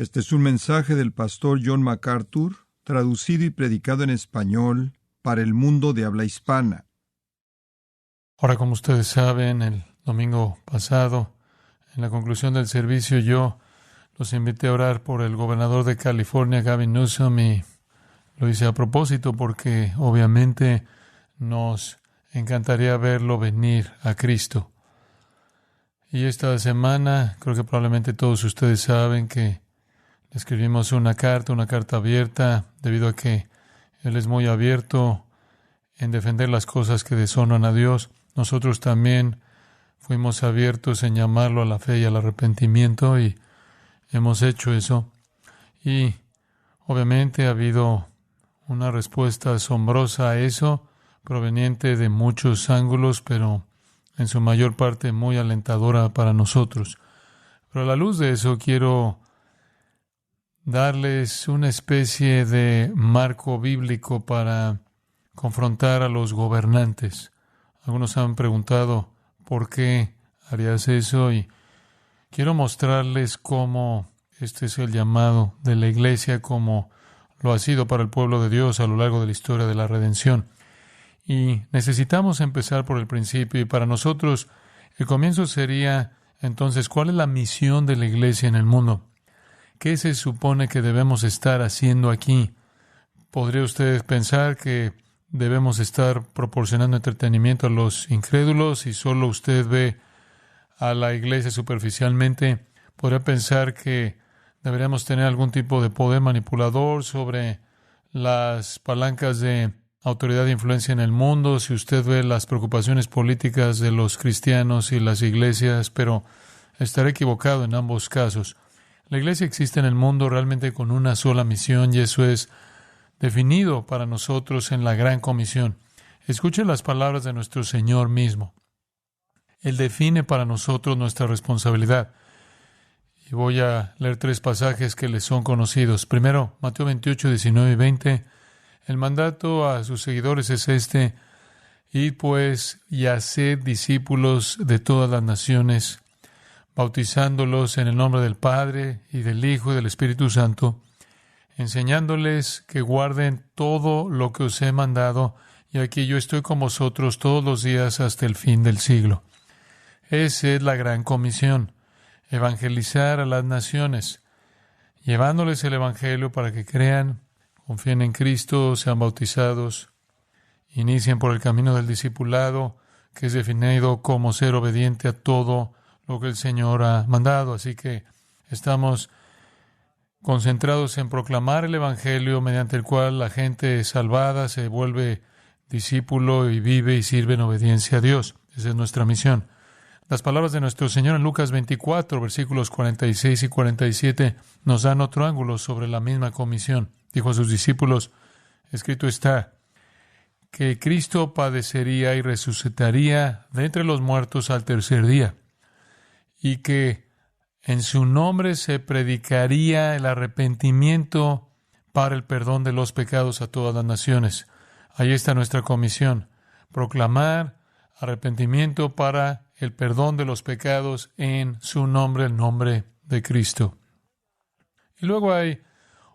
Este es un mensaje del pastor John MacArthur, traducido y predicado en español para el mundo de habla hispana. Ahora, como ustedes saben, el domingo pasado, en la conclusión del servicio, yo los invité a orar por el gobernador de California, Gavin Newsom, y lo hice a propósito porque obviamente nos encantaría verlo venir a Cristo. Y esta semana, creo que probablemente todos ustedes saben que le escribimos una carta abierta, debido a que Él es muy abierto en defender las cosas que deshonran a Dios. Nosotros también fuimos abiertos en llamarlo a la fe y al arrepentimiento y hemos hecho eso. Y obviamente ha habido una respuesta asombrosa a eso, proveniente de muchos ángulos, pero en su mayor parte muy alentadora para nosotros. Pero a la luz de eso quiero darles una especie de marco bíblico para confrontar a los gobernantes. Algunos han preguntado ¿por qué harías eso? Y quiero mostrarles cómo este es el llamado de la iglesia, como lo ha sido para el pueblo de Dios a lo largo de la historia de la redención. Y necesitamos empezar por el principio, y para nosotros el comienzo sería entonces, ¿cuál es la misión de la iglesia en el mundo? ¿Qué se supone que debemos estar haciendo aquí? ¿Podría usted pensar que debemos estar proporcionando entretenimiento a los incrédulos y solo usted ve a la iglesia superficialmente? ¿Podría pensar que deberíamos tener algún tipo de poder manipulador sobre las palancas de autoridad e influencia en el mundo? Si usted ve las preocupaciones políticas de los cristianos y las iglesias, pero estaré equivocado en ambos casos. La iglesia existe en el mundo realmente con una sola misión, y eso es definido para nosotros en la Gran Comisión. Escuchen las palabras de nuestro Señor mismo. Él define para nosotros nuestra responsabilidad. Y voy a leer 3 pasajes que les son conocidos. Primero, Mateo 28, 19 y 20. El mandato a sus seguidores es este: id pues y haced discípulos de todas las naciones, bautizándolos en el nombre del Padre y del Hijo y del Espíritu Santo, enseñándoles que guarden todo lo que os he mandado, y aquí yo estoy con vosotros todos los días hasta el fin del siglo. Esa es la gran comisión: evangelizar a las naciones, llevándoles el Evangelio para que crean, confíen en Cristo, sean bautizados, inicien por el camino del discipulado, que es definido como ser obediente a todo lo que el Señor ha mandado. Así que estamos concentrados en proclamar el Evangelio, mediante el cual la gente salvada se vuelve discípulo y vive y sirve en obediencia a Dios. Esa es nuestra misión. Las palabras de nuestro Señor en Lucas 24, versículos 46 y 47, nos dan otro ángulo sobre la misma comisión. Dijo a sus discípulos: escrito está, que Cristo padecería y resucitaría de entre los muertos al tercer día, y que en su nombre se predicaría el arrepentimiento para el perdón de los pecados a todas las naciones. Ahí está nuestra comisión: proclamar arrepentimiento para el perdón de los pecados en su nombre, el nombre de Cristo. Y luego hay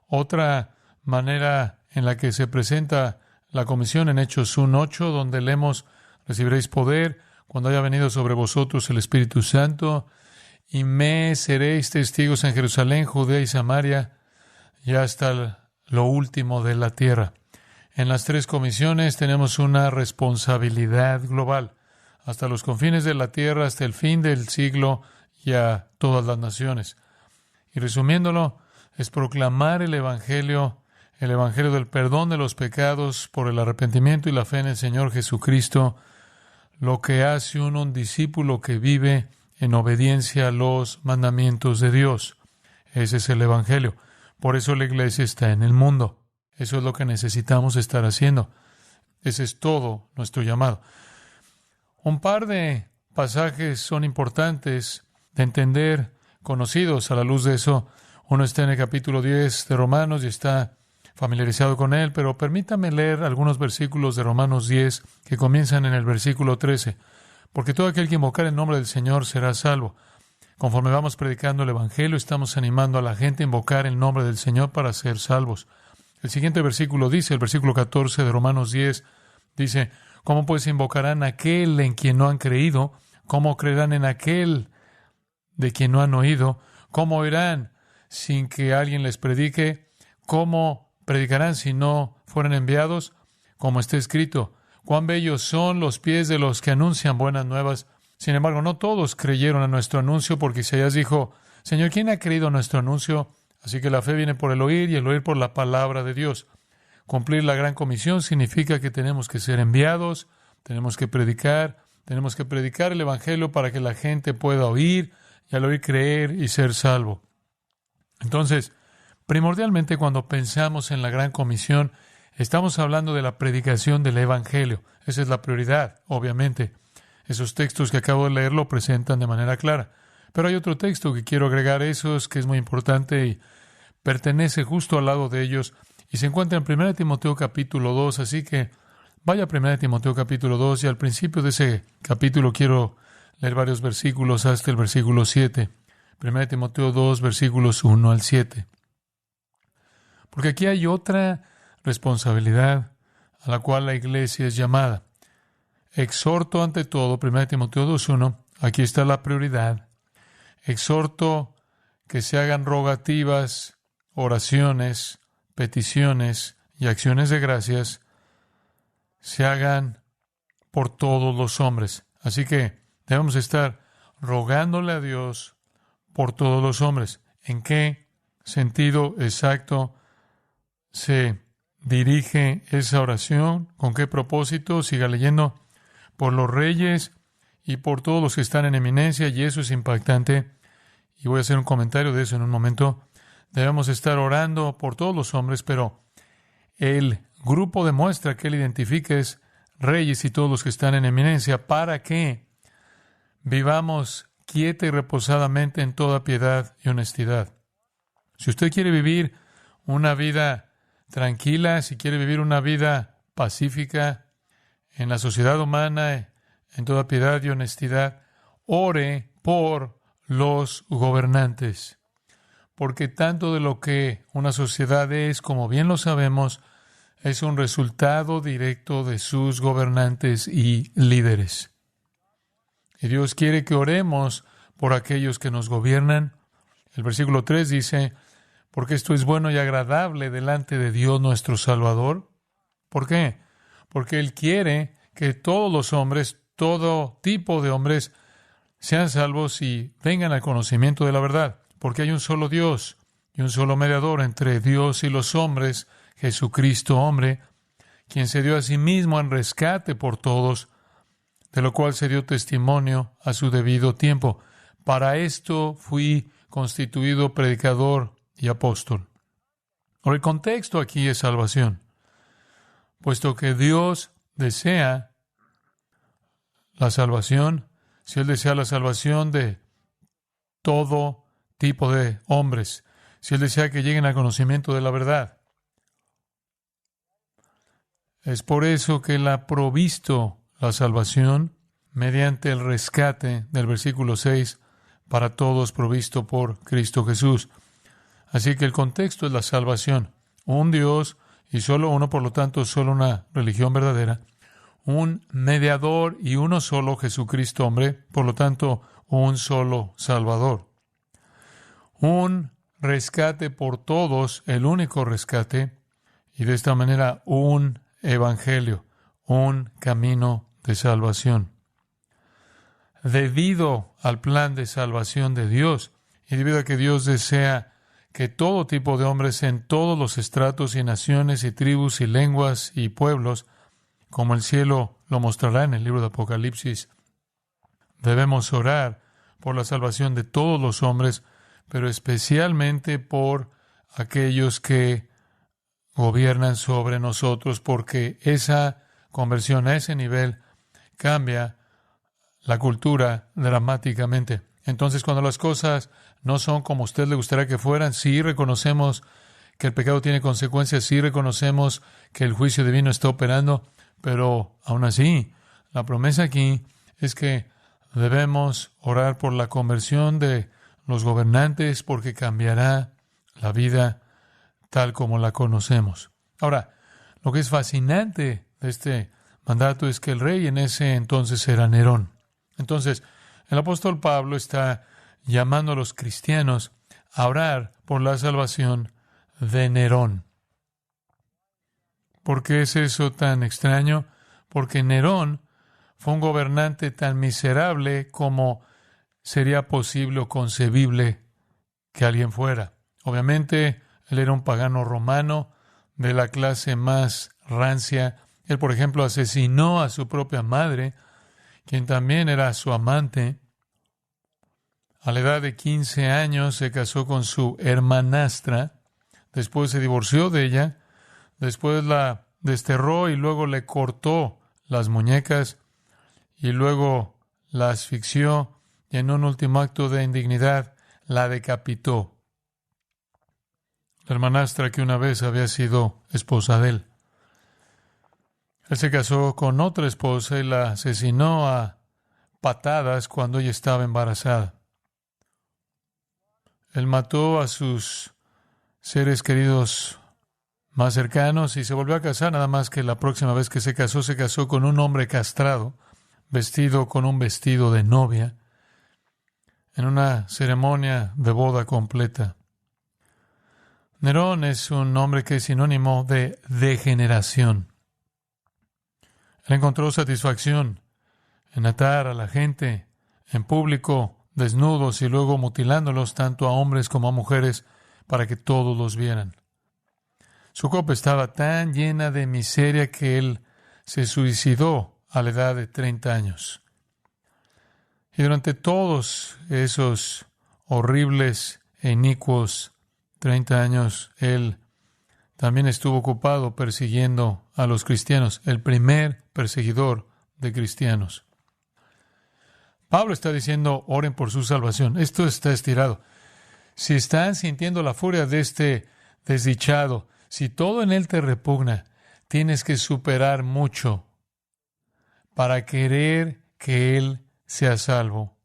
otra manera en la que se presenta la comisión en Hechos 1:8, donde leemos: recibiréis poder cuando haya venido sobre vosotros el Espíritu Santo, y me seréis testigos en Jerusalén, Judea y Samaria, y hasta lo último de la tierra. En las 3 comisiones tenemos una responsabilidad global, hasta los confines de la tierra, hasta el fin del siglo, y a todas las naciones. Y resumiéndolo, es proclamar el Evangelio del perdón de los pecados por el arrepentimiento y la fe en el Señor Jesucristo, lo que hace un discípulo que vive en obediencia a los mandamientos de Dios. Ese es el Evangelio. Por eso la iglesia está en el mundo. Eso es lo que necesitamos estar haciendo. Ese es todo nuestro llamado. Un par de pasajes son importantes de entender, conocidos a la luz de eso. Uno está en el capítulo 10 de Romanos y está familiarizado con él, pero permítame leer algunos versículos de Romanos 10 que comienzan en el versículo 13. Porque todo aquel que invocar el nombre del Señor será salvo. Conforme vamos predicando el Evangelio, estamos animando a la gente a invocar el nombre del Señor para ser salvos. El siguiente versículo dice, el versículo 14 de Romanos 10, dice, ¿cómo pues invocarán a aquel en quien no han creído? ¿Cómo creerán en aquel de quien no han oído? ¿Cómo oirán sin que alguien les predique? ¿Cómo predicarán si no fueran enviados? Como está escrito, cuán bellos son los pies de los que anuncian buenas nuevas. Sin embargo, no todos creyeron a nuestro anuncio, porque Isaías dijo, Señor, ¿quién ha creído a nuestro anuncio? Así que la fe viene por el oír y el oír por la palabra de Dios. Cumplir la gran comisión significa que tenemos que ser enviados, tenemos que predicar el Evangelio para que la gente pueda oír y al oír creer y ser salvo. Entonces, primordialmente cuando pensamos en la gran comisión, estamos hablando de la predicación del Evangelio. Esa es la prioridad, obviamente. Esos textos que acabo de leer lo presentan de manera clara. Pero hay otro texto que quiero agregar a esos que es muy importante y pertenece justo al lado de ellos y se encuentra en 1 Timoteo capítulo 2. Así que vaya a 1 Timoteo capítulo 2 y al principio de ese capítulo quiero leer varios versículos hasta el versículo 7. 1 Timoteo 2, versículos 1 al 7. Porque aquí hay otra responsabilidad a la cual la iglesia es llamada. Exhorto ante todo, 1 Timoteo 2:1, aquí está la prioridad. Exhorto que se hagan rogativas, oraciones, peticiones y acciones de gracias, se hagan por todos los hombres. Así que debemos estar rogándole a Dios por todos los hombres. ¿En qué sentido exacto se dirige esa oración? ¿Con qué propósito? Siga leyendo. Por los reyes y por todos los que están en eminencia, y eso es impactante, y voy a hacer un comentario de eso en un momento. Debemos estar orando por todos los hombres, pero el grupo demuestra que él identifica es reyes y todos los que están en eminencia, para que vivamos quieta y reposadamente en toda piedad y honestidad. Si usted quiere vivir una vida tranquila, si quiere vivir una vida pacífica, en la sociedad humana, en toda piedad y honestidad, ore por los gobernantes. Porque tanto de lo que una sociedad es, como bien lo sabemos, es un resultado directo de sus gobernantes y líderes. Y Dios quiere que oremos por aquellos que nos gobiernan. El versículo 3 dice, porque esto es bueno y agradable delante de Dios nuestro Salvador. ¿Por qué? Porque Él quiere que todos los hombres, todo tipo de hombres, sean salvos y vengan al conocimiento de la verdad. Porque hay un solo Dios y un solo mediador entre Dios y los hombres, Jesucristo hombre, quien se dio a sí mismo en rescate por todos, de lo cual se dio testimonio a su debido tiempo. Para esto fui constituido predicador y apóstol. Ahora, el contexto aquí es salvación. Puesto que Dios desea la salvación, si Él desea la salvación de todo tipo de hombres, si Él desea que lleguen al conocimiento de la verdad, es por eso que Él ha provisto la salvación mediante el rescate del versículo 6 para todos provisto por Cristo Jesús. Así que el contexto es la salvación. Un Dios y solo uno, por lo tanto, solo una religión verdadera. Un mediador y uno solo, Jesucristo hombre, por lo tanto, un solo Salvador. Un rescate por todos, el único rescate, y de esta manera un evangelio, un camino de salvación. Debido al plan de salvación de Dios, y debido a que Dios desea que todo tipo de hombres en todos los estratos y naciones y tribus y lenguas y pueblos, como el cielo lo mostrará en el libro de Apocalipsis, debemos orar por la salvación de todos los hombres, pero especialmente por aquellos que gobiernan sobre nosotros, porque esa conversión a ese nivel cambia la cultura dramáticamente. Entonces, cuando las cosas no son como a usted le gustaría que fueran, sí reconocemos que el pecado tiene consecuencias, sí reconocemos que el juicio divino está operando, pero aún así, la promesa aquí es que Debemos orar por la conversión de los gobernantes porque cambiará la vida tal como la conocemos. Ahora, lo que es fascinante de este mandato es que el rey en ese entonces era Nerón. Entonces, el apóstol Pablo está llamando a los cristianos a orar por la salvación de Nerón. ¿Por qué es eso tan extraño? Porque Nerón fue un gobernante tan miserable como sería posible o concebible que alguien fuera. Obviamente, él era un pagano romano de la clase más rancia. Él, por ejemplo, asesinó a su propia madre, quien también era su amante. A la edad de 15 años se casó con su hermanastra, después se divorció de ella, después la desterró y luego le cortó las muñecas y luego la asfixió y en un último acto de indignidad la decapitó. La hermanastra que una vez había sido esposa de él. Él se casó con otra esposa y la asesinó a patadas cuando ella estaba embarazada. Él mató a sus seres queridos más cercanos y se volvió a casar, nada más que la próxima vez que se casó con un hombre castrado, vestido con un vestido de novia, en una ceremonia de boda completa. Nerón es un nombre que es sinónimo de degeneración. Él encontró satisfacción en atar a la gente en público, desnudos y luego mutilándolos tanto a hombres como a mujeres para que todos los vieran. Su copa estaba tan llena de miseria que él se suicidó a la edad de 30 años. Y durante todos esos horribles e inicuos 30 años, él también estuvo ocupado persiguiendo a los cristianos, el primer perseguidor de cristianos. Pablo está diciendo, oren por su salvación. Esto está estirado. Si están sintiendo la furia de este desdichado, si todo en él te repugna, tienes que superar mucho para querer que él sea salvo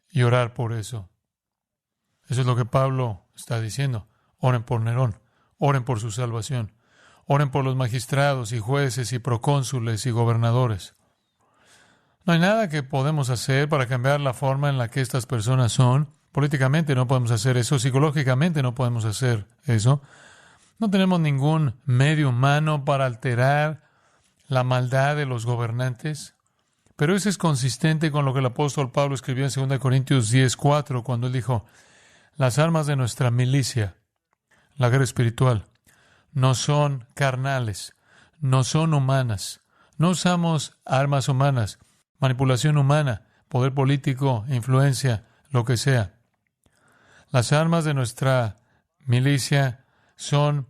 y orar por eso. Eso es lo que Pablo está diciendo. Oren por Nerón, oren por su salvación, oren por los magistrados y jueces y procónsules y gobernadores. No hay nada que podemos hacer para cambiar la forma en la que estas personas son. Políticamente no podemos hacer eso, psicológicamente no podemos hacer eso. No tenemos ningún medio humano para alterar la maldad de los gobernantes. Pero eso es consistente con lo que el apóstol Pablo escribió en 2 Corintios 10:4, cuando él dijo, las armas de nuestra milicia, la guerra espiritual, no son carnales, no son humanas. No usamos armas humanas, manipulación humana, poder político, influencia, lo que sea. Las armas de nuestra milicia son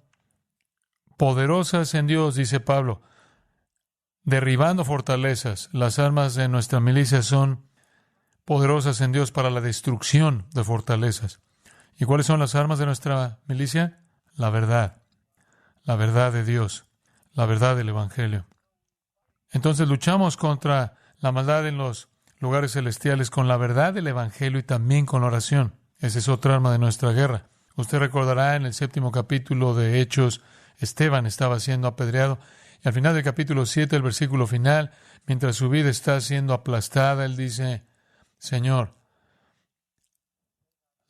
poderosas en Dios, dice Pablo, derribando fortalezas. Las armas de nuestra milicia son poderosas en Dios para la destrucción de fortalezas. ¿Y cuáles son las armas de nuestra milicia? La verdad de Dios, la verdad del Evangelio. Entonces luchamos contra la maldad en los lugares celestiales con la verdad del Evangelio y también con la oración. Esa es otra arma de nuestra guerra. Usted recordará en el 7º capítulo de Hechos, Esteban estaba siendo apedreado y al final del capítulo 7, el versículo final, mientras su vida está siendo aplastada, él dice, Señor,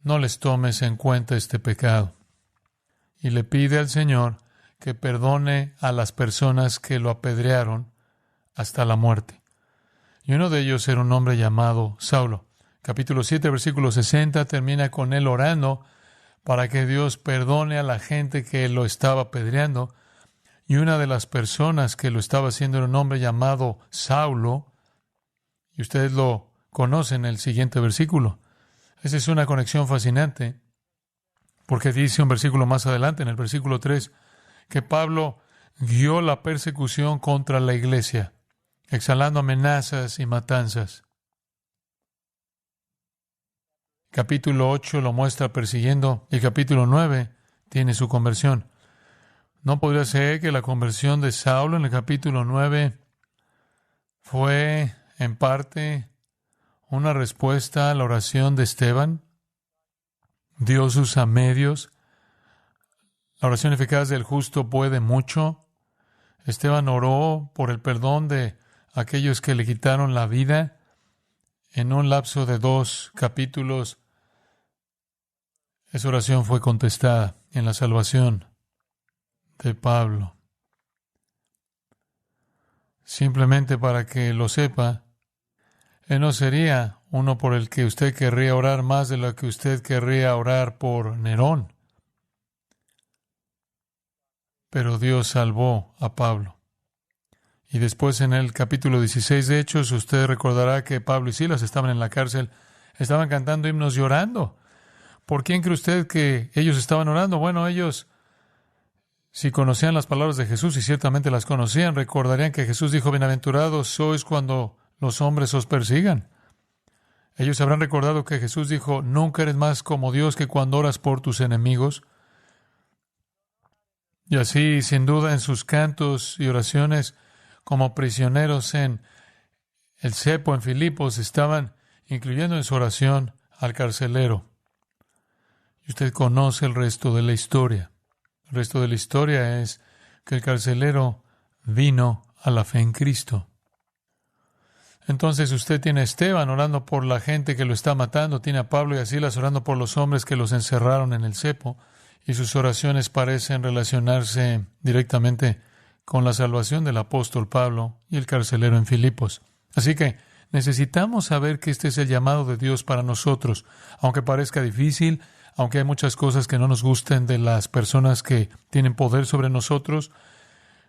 no les tomes en cuenta este pecado. Y le pide al Señor que perdone a las personas que lo apedrearon hasta la muerte. Y uno de ellos era un hombre llamado Saulo. Capítulo 7, versículo 60, termina con él orando para que Dios perdone a la gente que lo estaba apedreando. Y una de las personas que lo estaba haciendo era un hombre llamado Saulo. Y ustedes lo conocen en el siguiente versículo. Esa es una conexión fascinante, porque dice un versículo más adelante, en el versículo 3, que Pablo guió la persecución contra la iglesia, exhalando amenazas y matanzas. Capítulo 8 lo muestra persiguiendo, y capítulo 9 tiene su conversión. ¿No podría ser que la conversión de Saulo en el capítulo 9 fue, en parte, una respuesta a la oración de Esteban. Dios usa medios. La oración eficaz del justo puede mucho. Esteban oró por el perdón de aquellos que le quitaron la vida. En un lapso de 2 capítulos, esa oración fue contestada en la salvación de Pablo. Simplemente para que lo sepa, él no sería uno por el que usted querría orar más de lo que usted querría orar por Nerón. Pero Dios salvó a Pablo. Y después en el capítulo 16 de Hechos, usted recordará que Pablo y Silas estaban en la cárcel, estaban cantando himnos y orando. ¿Por quién cree usted que ellos estaban orando? Bueno, ellos, si conocían las palabras de Jesús, y ciertamente las conocían, recordarían que Jesús dijo, bienaventurados sois cuando los hombres os persigan. Ellos habrán recordado que Jesús dijo, nunca eres más como Dios que cuando oras por tus enemigos. Y así, sin duda, en sus cantos y oraciones, como prisioneros en el cepo en Filipos, estaban incluyendo en su oración al carcelero. Y usted conoce el resto de la historia. El resto de la historia es que el carcelero vino a la fe en Cristo. Entonces usted tiene a Esteban orando por la gente que lo está matando, tiene a Pablo y a Silas orando por los hombres que los encerraron en el cepo, y sus oraciones parecen relacionarse directamente con la salvación del apóstol Pablo y el carcelero en Filipos. Así que necesitamos saber que este es el llamado de Dios para nosotros, aunque parezca difícil, aunque hay muchas cosas que no nos gusten de las personas que tienen poder sobre nosotros,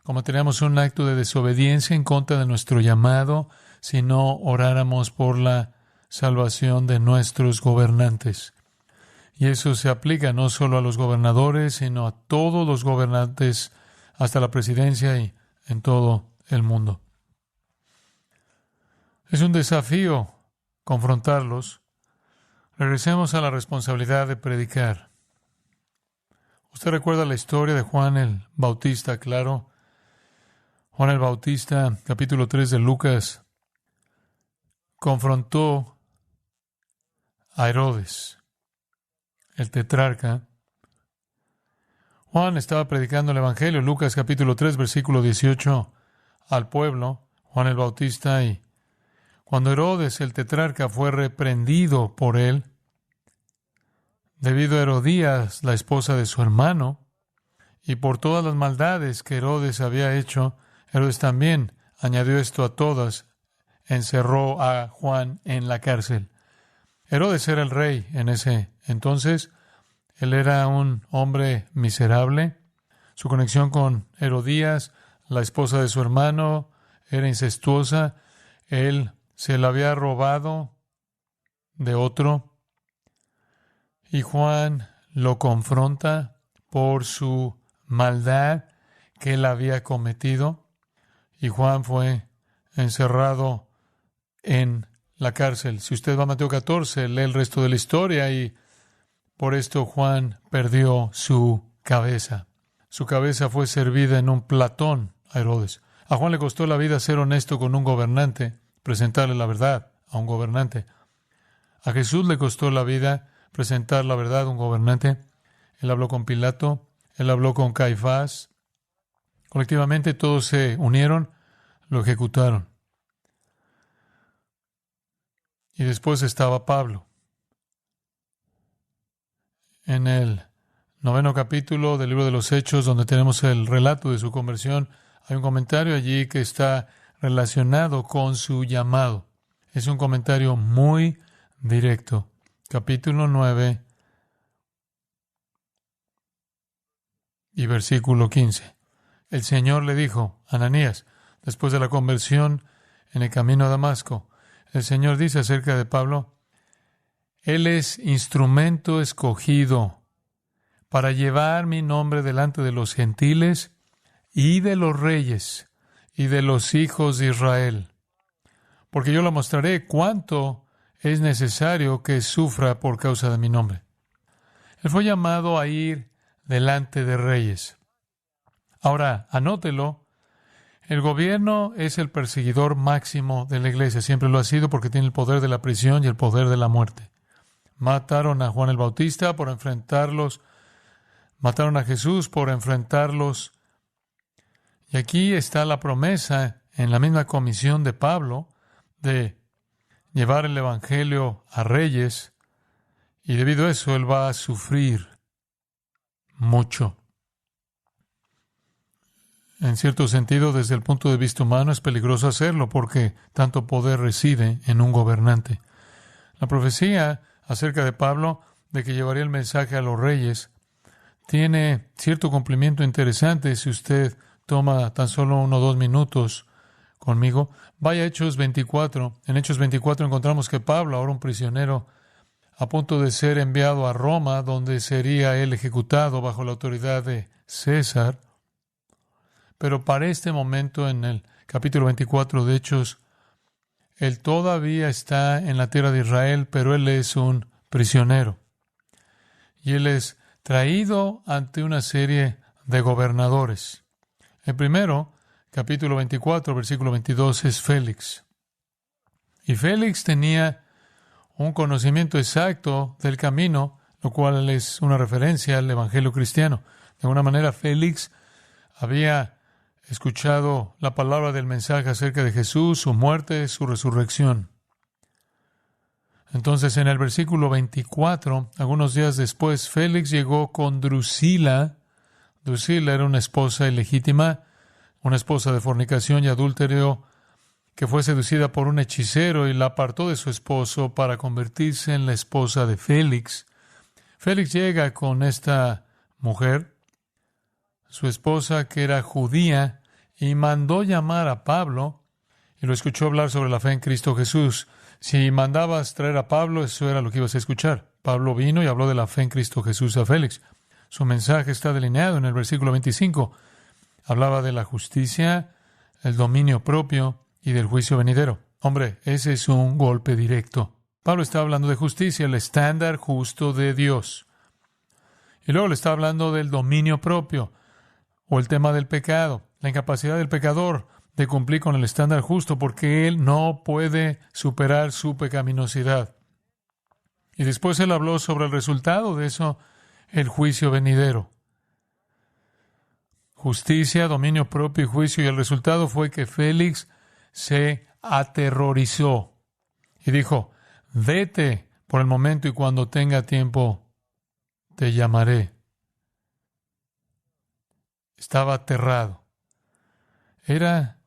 cometeríamos un acto de desobediencia en contra de nuestro llamado si no oráramos por la salvación de nuestros gobernantes. Y eso se aplica no solo a los gobernadores, sino a todos los gobernantes, hasta la presidencia y en todo el mundo. Es un desafío confrontarlos. Regresemos a la responsabilidad de predicar. Usted recuerda la historia de Juan el Bautista, claro. Juan el Bautista, capítulo 3 de Lucas, confrontó a Herodes, el tetrarca. Juan estaba predicando el Evangelio, Lucas capítulo 3, versículo 18, al pueblo, Juan el Bautista, y cuando Herodes, el tetrarca, fue reprendido por él, debido a Herodías, la esposa de su hermano, y por todas las maldades que Herodes había hecho, Herodes también añadió esto a todas, encerró a Juan en la cárcel. Herodes era el rey en ese entonces. Él era un hombre miserable. Su conexión con Herodías, la esposa de su hermano, era incestuosa. Él se la había robado de otro. Y Juan lo confronta por su maldad que él había cometido. Y Juan fue encerrado en la cárcel. Si usted va a Mateo 14, lee el resto de la historia y por esto Juan perdió su cabeza. Su cabeza fue servida en un platón a Herodes. A Juan le costó la vida ser honesto con un gobernante, presentarle la verdad a un gobernante. A Jesús le costó la vida presentar la verdad a un gobernante. Él habló con Pilato, él habló con Caifás. Colectivamente todos se unieron, lo ejecutaron. Y después estaba Pablo. En el 9º capítulo del libro de los Hechos, donde tenemos el relato de su conversión, hay un comentario allí que está relacionado con su llamado. Es un comentario muy directo. Capítulo 9 y versículo 15. El Señor le dijo, Ananías, después de la conversión en el camino a Damasco, el Señor dice acerca de Pablo, Él es instrumento escogido para llevar mi nombre delante de los gentiles y de los reyes y de los hijos de Israel, porque yo le mostraré cuánto es necesario que sufra por causa de mi nombre. Él fue llamado a ir delante de reyes. Ahora, anótelo, El gobierno es el perseguidor máximo de la iglesia. Siempre lo ha sido porque tiene el poder de la prisión y el poder de la muerte. Mataron a Juan el Bautista por enfrentarlos. Mataron a Jesús por enfrentarlos. Y aquí está la promesa en la misma comisión de Pablo de llevar el evangelio a reyes. Y debido a eso, él va a sufrir mucho. En cierto sentido, desde el punto de vista humano, es peligroso hacerlo porque tanto poder reside en un gobernante. La profecía acerca de Pablo, de que llevaría el mensaje a los reyes, tiene cierto cumplimiento interesante si usted toma tan solo 1 o 2 minutos conmigo. Vaya a Hechos 24. En Hechos 24 encontramos que Pablo, ahora un prisionero, a punto de ser enviado a Roma, donde sería él ejecutado bajo la autoridad de César. Pero para este momento, en el capítulo 24 de Hechos, él todavía está en la tierra de Israel, pero él es un prisionero. Y él es traído ante una serie de gobernadores. El primero, capítulo 24, versículo 22, es Félix. Y Félix tenía un conocimiento exacto del camino, lo cual es una referencia al evangelio cristiano. De alguna manera, Félix había escuchado la palabra del mensaje acerca de Jesús, su muerte, su resurrección. Entonces, en el versículo 24, algunos días después, Félix llegó con Drusila. Drusila era una esposa ilegítima, una esposa de fornicación y adúltero, que fue seducida por un hechicero y la apartó de su esposo para convertirse en la esposa de Félix. Félix llega con esta mujer, su esposa, que era judía, y mandó llamar a Pablo y lo escuchó hablar sobre la fe en Cristo Jesús. Si mandabas traer a Pablo, eso era lo que ibas a escuchar. Pablo vino y habló de la fe en Cristo Jesús a Félix. Su mensaje está delineado en el versículo 25. Hablaba de la justicia, el dominio propio y del juicio venidero. Hombre, ese es un golpe directo. Pablo está hablando de justicia, el estándar justo de Dios. Y luego le está hablando del dominio propio, o el tema del pecado, la incapacidad del pecador de cumplir con el estándar justo porque él no puede superar su pecaminosidad. Y después él habló sobre el resultado de eso, el juicio venidero. Justicia, dominio propio y juicio. Y el resultado fue que Félix se aterrorizó y dijo: vete por el momento y cuando tenga tiempo te llamaré. Estaba aterrado. Era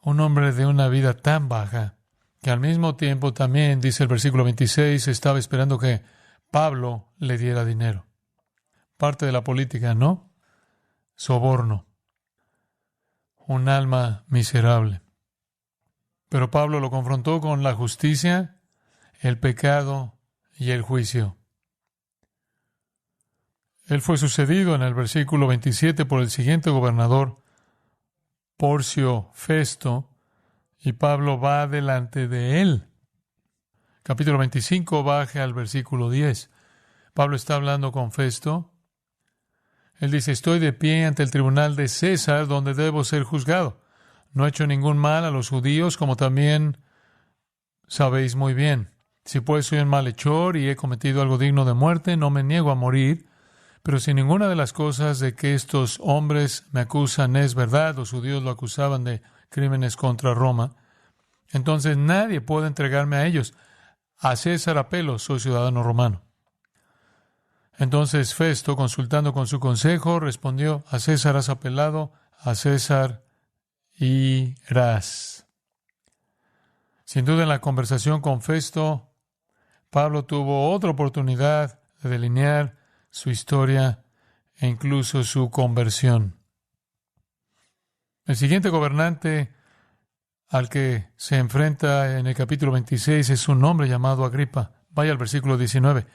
un hombre de una vida tan baja que al mismo tiempo también, dice el versículo 26, estaba esperando que Pablo le diera dinero. Parte de la política, ¿no? Soborno. Un alma miserable. Pero Pablo lo confrontó con la justicia, el pecado y el juicio. Él fue sucedido en el versículo 27 por el siguiente gobernador, Porcio Festo, y Pablo va delante de él. Capítulo 25, baje al versículo 10. Pablo está hablando con Festo. Él dice: estoy de pie ante el tribunal de César, donde debo ser juzgado. No he hecho ningún mal a los judíos, como también sabéis muy bien. Si pues soy un malhechor y he cometido algo digno de muerte, no me niego a morir. Pero si ninguna de las cosas de que estos hombres me acusan es verdad, los judíos lo acusaban de crímenes contra Roma, entonces nadie puede entregarme a ellos. A César apelo, soy ciudadano romano. Entonces Festo, consultando con su consejo, respondió: a César has apelado, a César irás. Sin duda, en la conversación con Festo, Pablo tuvo otra oportunidad de delinear su historia e incluso su conversión. El siguiente gobernante al que se enfrenta en el capítulo 26 es un hombre llamado Agripa. Vaya al versículo 19.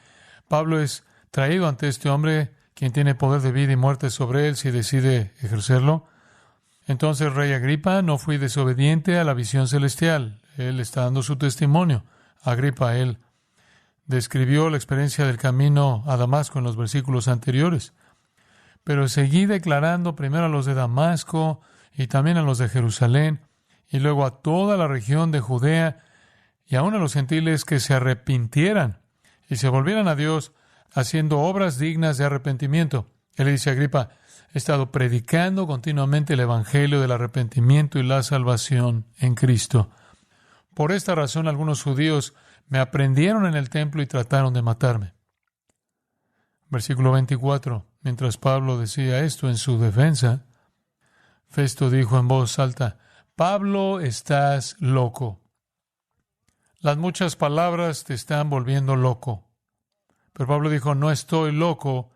Pablo es traído ante este hombre, quien tiene poder de vida y muerte sobre él si decide ejercerlo. Entonces, rey Agripa, no fui desobediente a la visión celestial. Él está dando su testimonio. Agripa, él describió la experiencia del camino a Damasco en los versículos anteriores. Pero seguí declarando primero a los de Damasco y también a los de Jerusalén, y luego a toda la región de Judea, y aún a los gentiles que se arrepintieran y se volvieran a Dios, haciendo obras dignas de arrepentimiento. Él le dice a Agripa: he estado predicando continuamente el evangelio del arrepentimiento y la salvación en Cristo. Por esta razón, algunos judíos me aprendieron en el templo y trataron de matarme. Versículo 24. Mientras Pablo decía esto en su defensa, Festo dijo en voz alta: Pablo, estás loco. Las muchas palabras te están volviendo loco. Pero Pablo dijo: no estoy loco,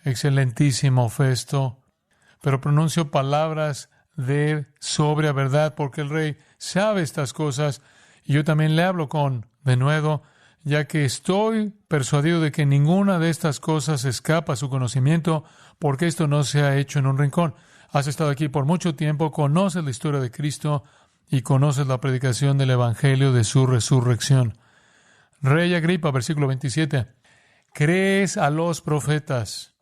excelentísimo Festo, pero pronuncio palabras de sobria verdad, porque el rey sabe estas cosas, y yo también le hablo con denuedo, ya que estoy persuadido de que ninguna de estas cosas escapa a su conocimiento, porque esto no se ha hecho en un rincón. Has estado aquí por mucho tiempo, conoces la historia de Cristo y conoces la predicación del evangelio de su resurrección. Rey Agripa, versículo 27. ¿Crees a los profetas?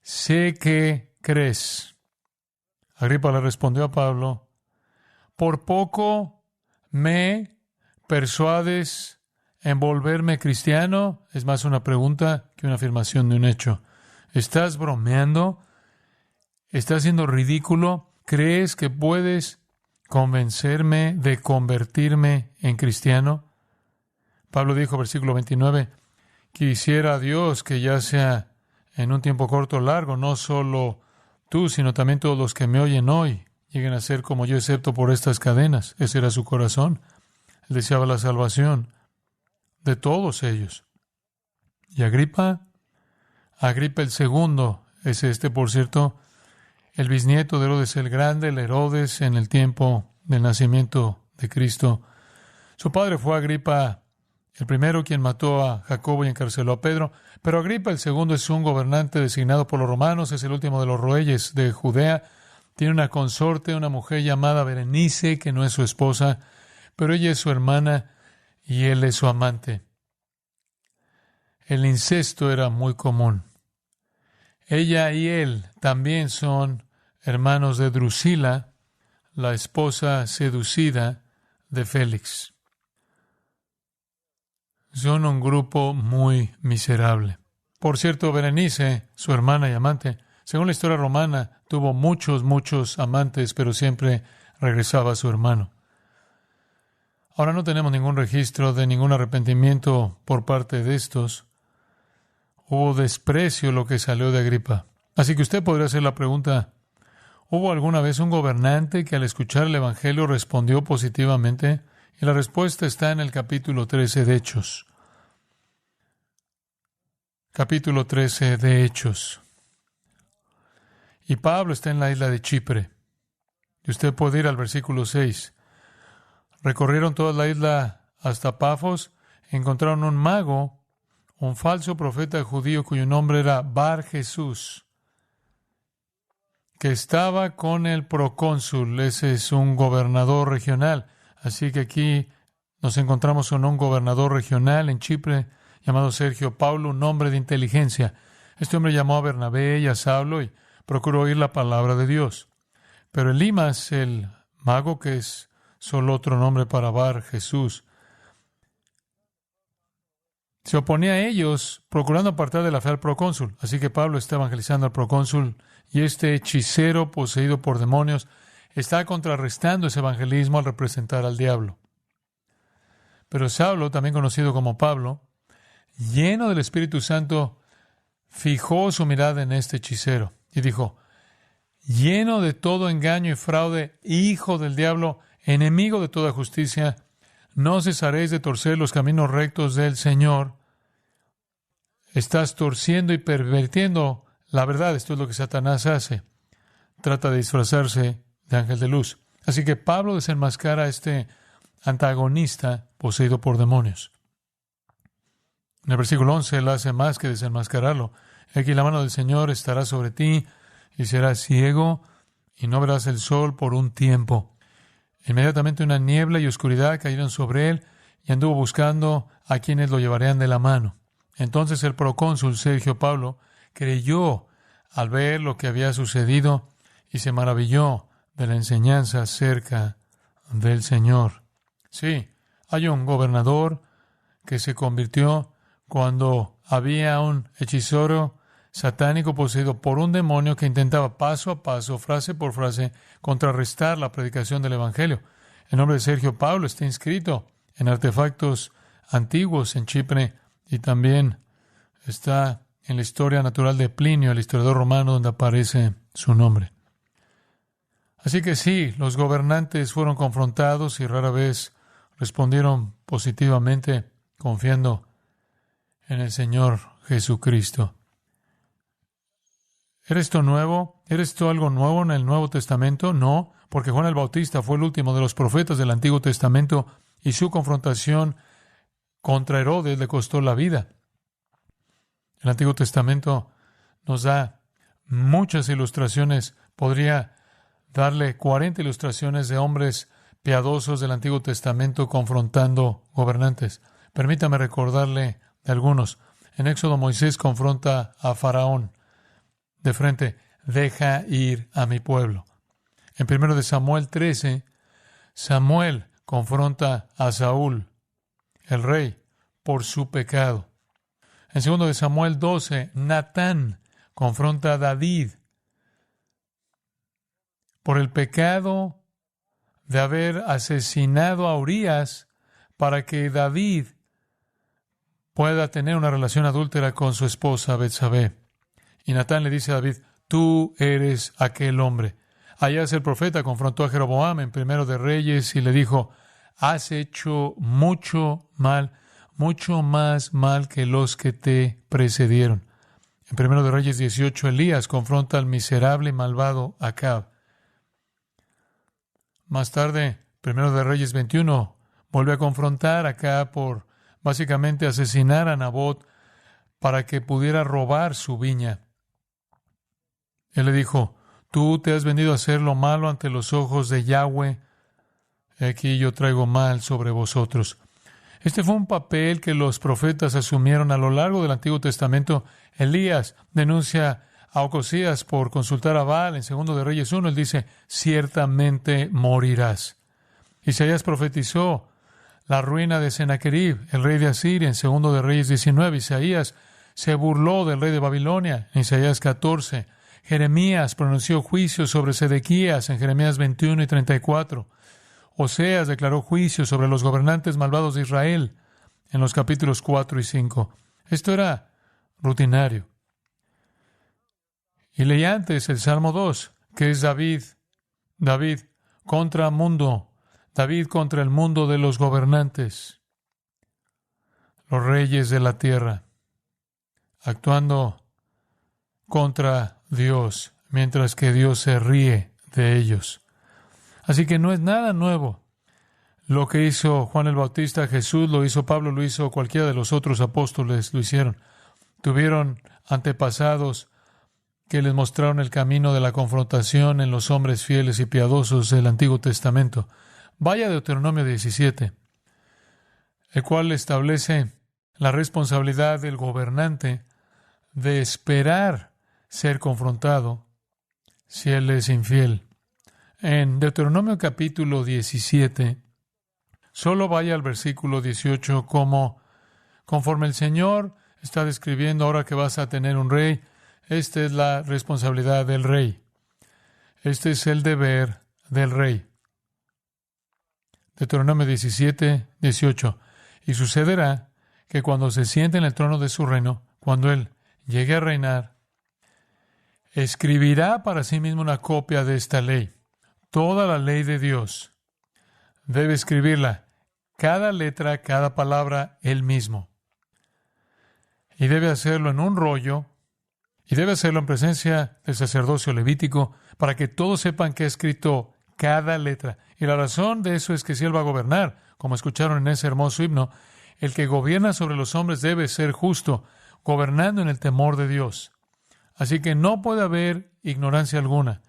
Sé que crees. Agripa le respondió a Pablo: ¿por poco me persuades en volverme cristiano? Es más una pregunta que una afirmación de un hecho. ¿Estás bromeando? ¿Estás siendo ridículo? ¿Crees que puedes convencerme de convertirme en cristiano? Pablo dijo, versículo 29, quisiera a Dios que ya sea en un tiempo corto o largo, no solo tú, sino también todos los que me oyen hoy lleguen a ser como yo, excepto por estas cadenas. Ese era su corazón. Él deseaba la salvación de todos ellos. Y Agripa el segundo, es por cierto, el bisnieto de Herodes el Grande, el Herodes en el tiempo del nacimiento de Cristo. Su padre fue Agripa el primero, quien mató a Jacobo y encarceló a Pedro. Pero Agripa el segundo es un gobernante designado por los romanos, es el último de los reyes de Judea. Tiene una consorte, una mujer llamada Berenice, que no es su esposa, pero ella es su hermana y él es su amante. El incesto era muy común. Ella y él también son hermanos de Drusila, la esposa seducida de Félix. Son un grupo muy miserable. Por cierto, Berenice, su hermana y amante, según la historia romana, tuvo muchos amantes, pero siempre regresaba a su hermano. Ahora no tenemos ningún registro de ningún arrepentimiento por parte de estos. Hubo desprecio lo que salió de Agripa. Así que usted podría hacer la pregunta, ¿hubo alguna vez un gobernante que al escuchar el Evangelio respondió positivamente? Y la respuesta está en el capítulo 13 de Hechos. Capítulo 13 de Hechos. Y Pablo está en la isla de Chipre. Y usted puede ir al versículo 6. Recorrieron toda la isla hasta Pafos, encontraron un mago, un falso profeta judío cuyo nombre era Bar Jesús, que estaba con el procónsul. Ese es un gobernador regional. Así que aquí nos encontramos con un gobernador regional en Chipre llamado Sergio Paulo, un hombre de inteligencia. Este hombre llamó a Bernabé y a Saulo y procuró oír la palabra de Dios. Pero Elimas, el mago, que es solo otro nombre para Bar Jesús, se oponía a ellos, procurando apartar de la fe al procónsul. Así que Pablo está evangelizando al procónsul y este hechicero poseído por demonios está contrarrestando ese evangelismo al representar al diablo. Pero Saulo, también conocido como Pablo, lleno del Espíritu Santo, fijó su mirada en este hechicero y dijo, lleno de todo engaño y fraude, hijo del diablo, enemigo de toda justicia, no cesaréis de torcer los caminos rectos del Señor. Estás torciendo y pervirtiendo la verdad. Esto es lo que Satanás hace. Trata de disfrazarse de ángel de luz. Así que Pablo desenmascara a este antagonista poseído por demonios. En el versículo 11, él hace más que desenmascararlo. Aquí la mano del Señor estará sobre ti y serás ciego y no verás el sol por un tiempo. Inmediatamente una niebla y oscuridad cayeron sobre él y anduvo buscando a quienes lo llevarían de la mano. Entonces el procónsul Sergio Paulo creyó al ver lo que había sucedido y se maravilló de la enseñanza acerca del Señor. Sí, hay un gobernador que se convirtió cuando había un hechicero satánico poseído por un demonio que intentaba paso a paso, frase por frase, contrarrestar la predicación del Evangelio. El nombre de Sergio Paulo está inscrito en artefactos antiguos en Chipre y también está en la historia natural de Plinio, el historiador romano, donde aparece su nombre. Así que sí, los gobernantes fueron confrontados y rara vez respondieron positivamente confiando en el Señor Jesucristo. ¿Eres tú nuevo? ¿Eres tú algo nuevo en el Nuevo Testamento? No, porque Juan el Bautista fue el último de los profetas del Antiguo Testamento y su confrontación contra Herodes le costó la vida. El Antiguo Testamento nos da muchas ilustraciones. Podría darle 40 ilustraciones de hombres piadosos del Antiguo Testamento confrontando gobernantes. Permítame recordarle de algunos. En Éxodo, Moisés confronta a Faraón de frente: deja ir a mi pueblo. En 1 de Samuel 13, Samuel confronta a Saúl, el rey, por su pecado. En 2 de Samuel 12, Natán confronta a David por el pecado de haber asesinado a Urías para que David pueda tener una relación adúltera con su esposa Betsabé. Y Natán le dice a David: tú eres aquel hombre. Ahías el profeta confrontó a Jeroboam en 1 de Reyes y le dijo: has hecho mucho mal, mucho más mal que los que te precedieron. En 1 de Reyes 18, Elías confronta al miserable y malvado Acab. Más tarde, 1 de Reyes 21, vuelve a confrontar a Acab por básicamente asesinar a Nabot para que pudiera robar su viña. Él le dijo: tú te has venido a hacer lo malo ante los ojos de Yahweh. Aquí yo traigo mal sobre vosotros. Este fue un papel que los profetas asumieron a lo largo del Antiguo Testamento. Elías denuncia a Ocosías por consultar a Baal. En 2 de Reyes 1, él dice: ciertamente morirás. Isaías profetizó la ruina de Sennacherib, el rey de Asiria, en 2 de Reyes 19. Isaías se burló del rey de Babilonia, en Isaías 14. Jeremías pronunció juicio sobre Sedequías, en Jeremías 21 y 34. Oseas declaró juicio sobre los gobernantes malvados de Israel, en los capítulos 4 y 5. Esto era rutinario. Y leí antes el Salmo 2, que es David contra mundo, David contra el mundo de los gobernantes, los reyes de la tierra, actuando contra Dios, mientras que Dios se ríe de ellos. Así que no es nada nuevo. Lo que hizo Juan el Bautista, Jesús lo hizo, Pablo lo hizo, cualquiera de los otros apóstoles lo hicieron. Tuvieron antepasados que les mostraron el camino de la confrontación en los hombres fieles y piadosos del Antiguo Testamento. Vaya a Deuteronomio 17, el cual establece la responsabilidad del gobernante de esperar ser confrontado si él es infiel. En Deuteronomio capítulo 17, solo vaya al versículo 18, conforme el Señor está describiendo ahora que vas a tener un rey. Esta es la responsabilidad del rey. Este es el deber del rey. Deuteronomio 17, 18. Y sucederá que cuando se siente en el trono de su reino, cuando él llegue a reinar, escribirá para sí mismo una copia de esta ley. Toda la ley de Dios debe escribirla, cada letra, cada palabra, él mismo. Y debe hacerlo en un rollo, y debe hacerlo en presencia del sacerdocio levítico, para que todos sepan que ha escrito cada letra. Y la razón de eso es que si él va a gobernar, como escucharon en ese hermoso himno, el que gobierna sobre los hombres debe ser justo, gobernando en el temor de Dios. Así que no puede haber ignorancia alguna.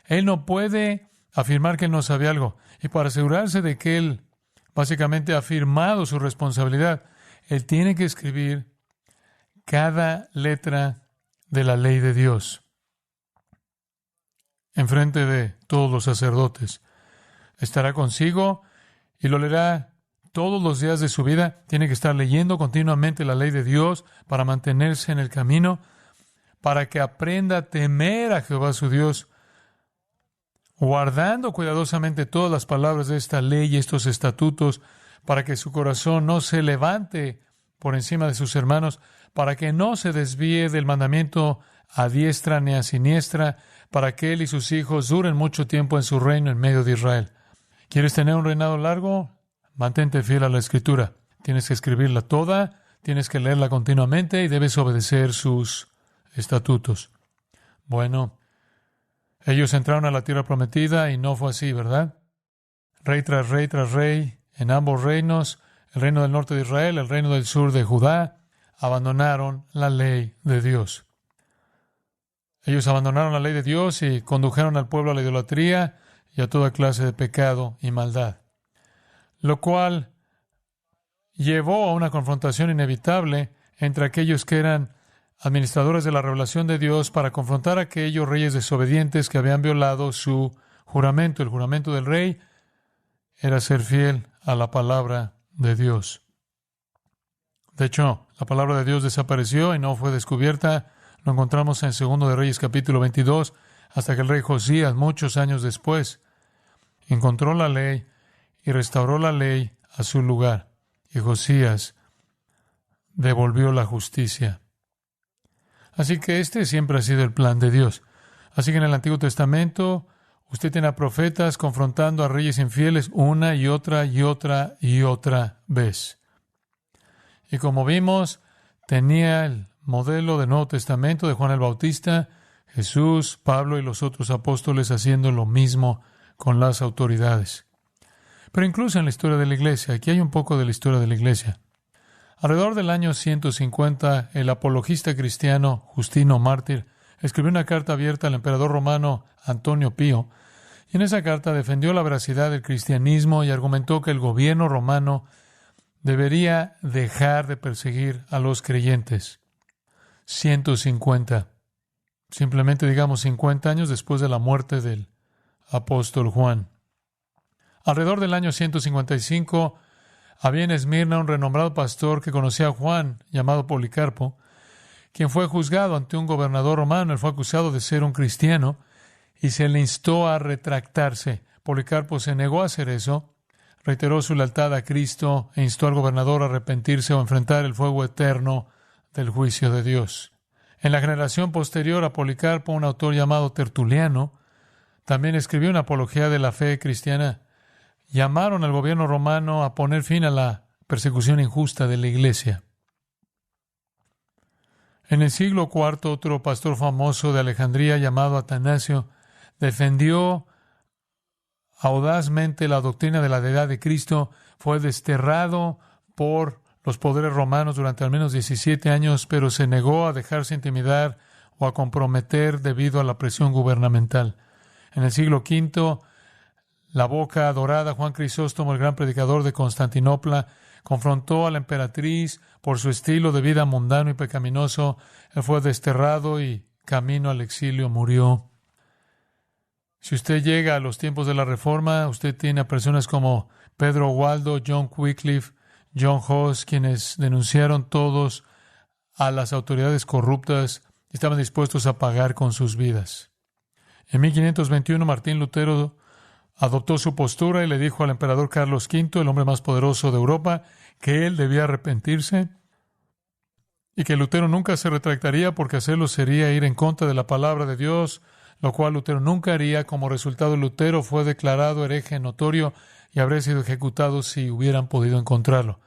Él no puede afirmar que él no sabe algo. Y para asegurarse de que él básicamente ha afirmado su responsabilidad, él tiene que escribir cada letra de la ley de Dios. enfrente de todos los sacerdotes. Estará consigo y lo leerá todos los días de su vida. Tiene que estar leyendo continuamente la ley de Dios para mantenerse en el camino, para que aprenda a temer a Jehová su Dios, guardando cuidadosamente todas las palabras de esta ley y estos estatutos, para que su corazón no se levante por encima de sus hermanos, para que no se desvíe del mandamiento a diestra ni a siniestra, para que él y sus hijos duren mucho tiempo en su reino en medio de Israel. ¿Quieres tener un reinado largo? Mantente fiel a la Escritura. Tienes que escribirla toda, tienes que leerla continuamente y debes obedecer sus estatutos. Bueno, ellos entraron a la tierra prometida y no fue así, ¿verdad? Rey tras rey tras rey, en ambos reinos, el reino del norte de Israel, el reino del sur de Judá, abandonaron la ley de Dios. Ellos abandonaron la ley de Dios y condujeron al pueblo a la idolatría y a toda clase de pecado y maldad, lo cual llevó a una confrontación inevitable entre aquellos que eran administradores de la revelación de Dios para confrontar a aquellos reyes desobedientes que habían violado su juramento. El juramento del rey era ser fiel a la palabra de Dios. De hecho, la palabra de Dios desapareció y no fue descubierta. Lo encontramos en 2 de Reyes capítulo 22, hasta que el rey Josías, muchos años después, encontró la ley y restauró la ley a su lugar. Y Josías devolvió la justicia. Así que este siempre ha sido el plan de Dios. Así que en el Antiguo Testamento, usted tiene a profetas confrontando a reyes infieles una y otra y otra y otra vez. Y como vimos, tenía el modelo del Nuevo Testamento de Juan el Bautista, Jesús, Pablo y los otros apóstoles haciendo lo mismo con las autoridades. Pero incluso en la historia de la Iglesia, aquí hay un poco de la historia de la Iglesia. Alrededor del año 150, el apologista cristiano Justino Mártir escribió una carta abierta al emperador romano Antonio Pío, y en esa carta defendió la veracidad del cristianismo y argumentó que el gobierno romano debería dejar de perseguir a los creyentes. 150. Simplemente digamos 50 años después de la muerte del apóstol Juan. Alrededor del año 155, había en Esmirna un renombrado pastor que conocía a Juan, llamado Policarpo, quien fue juzgado ante un gobernador romano. Él fue acusado de ser un cristiano y se le instó a retractarse. Policarpo se negó a hacer eso, reiteró su lealtad a Cristo e instó al gobernador a arrepentirse o enfrentar el fuego eterno del juicio de Dios. En la generación posterior a Policarpo, un autor llamado Tertuliano también escribió una apología de la fe cristiana. Llamaron al gobierno romano a poner fin a la persecución injusta de la Iglesia. En el siglo IV, otro pastor famoso de Alejandría llamado Atanasio defendió audazmente la doctrina de la deidad de Cristo. Fue desterrado por los poderes romanos durante al menos 17 años, pero se negó a dejarse intimidar o a comprometer debido a la presión gubernamental. En el siglo V, la boca dorada Juan Crisóstomo, el gran predicador de Constantinopla, confrontó a la emperatriz por su estilo de vida mundano y pecaminoso. Él fue desterrado y camino al exilio murió. Si usted llega a los tiempos de la Reforma, usted tiene a personas como Pedro Waldo, John Wycliffe, John Huss, quienes denunciaron todos a las autoridades corruptas y estaban dispuestos a pagar con sus vidas. En 1521, Martín Lutero adoptó su postura y le dijo al emperador Carlos V, el hombre más poderoso de Europa, que él debía arrepentirse y que Lutero nunca se retractaría porque hacerlo sería ir en contra de la palabra de Dios, lo cual Lutero nunca haría. Como resultado, Lutero fue declarado hereje notorio y habría sido ejecutado si hubieran podido encontrarlo.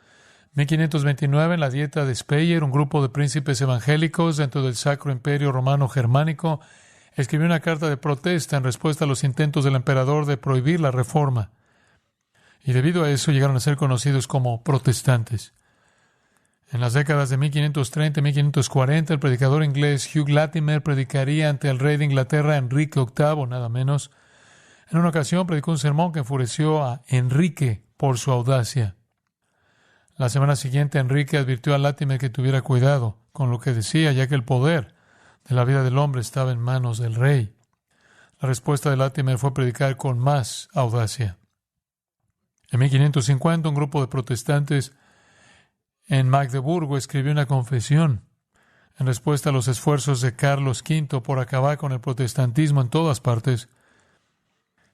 1529, en la Dieta de Speyer, un grupo de príncipes evangélicos dentro del Sacro Imperio Romano Germánico escribió una carta de protesta en respuesta a los intentos del emperador de prohibir la reforma. Y debido a eso llegaron a ser conocidos como protestantes. En las décadas de 1530 y 1540, el predicador inglés Hugh Latimer predicaría ante el rey de Inglaterra, Enrique VIII, nada menos. En una ocasión predicó un sermón que enfureció a Enrique por su audacia. La semana siguiente, Enrique advirtió a Latimer que tuviera cuidado con lo que decía, ya que el poder de la vida del hombre estaba en manos del rey. La respuesta de Latimer fue predicar con más audacia. En 1550, un grupo de protestantes en Magdeburgo escribió una confesión en respuesta a los esfuerzos de Carlos V por acabar con el protestantismo en todas partes.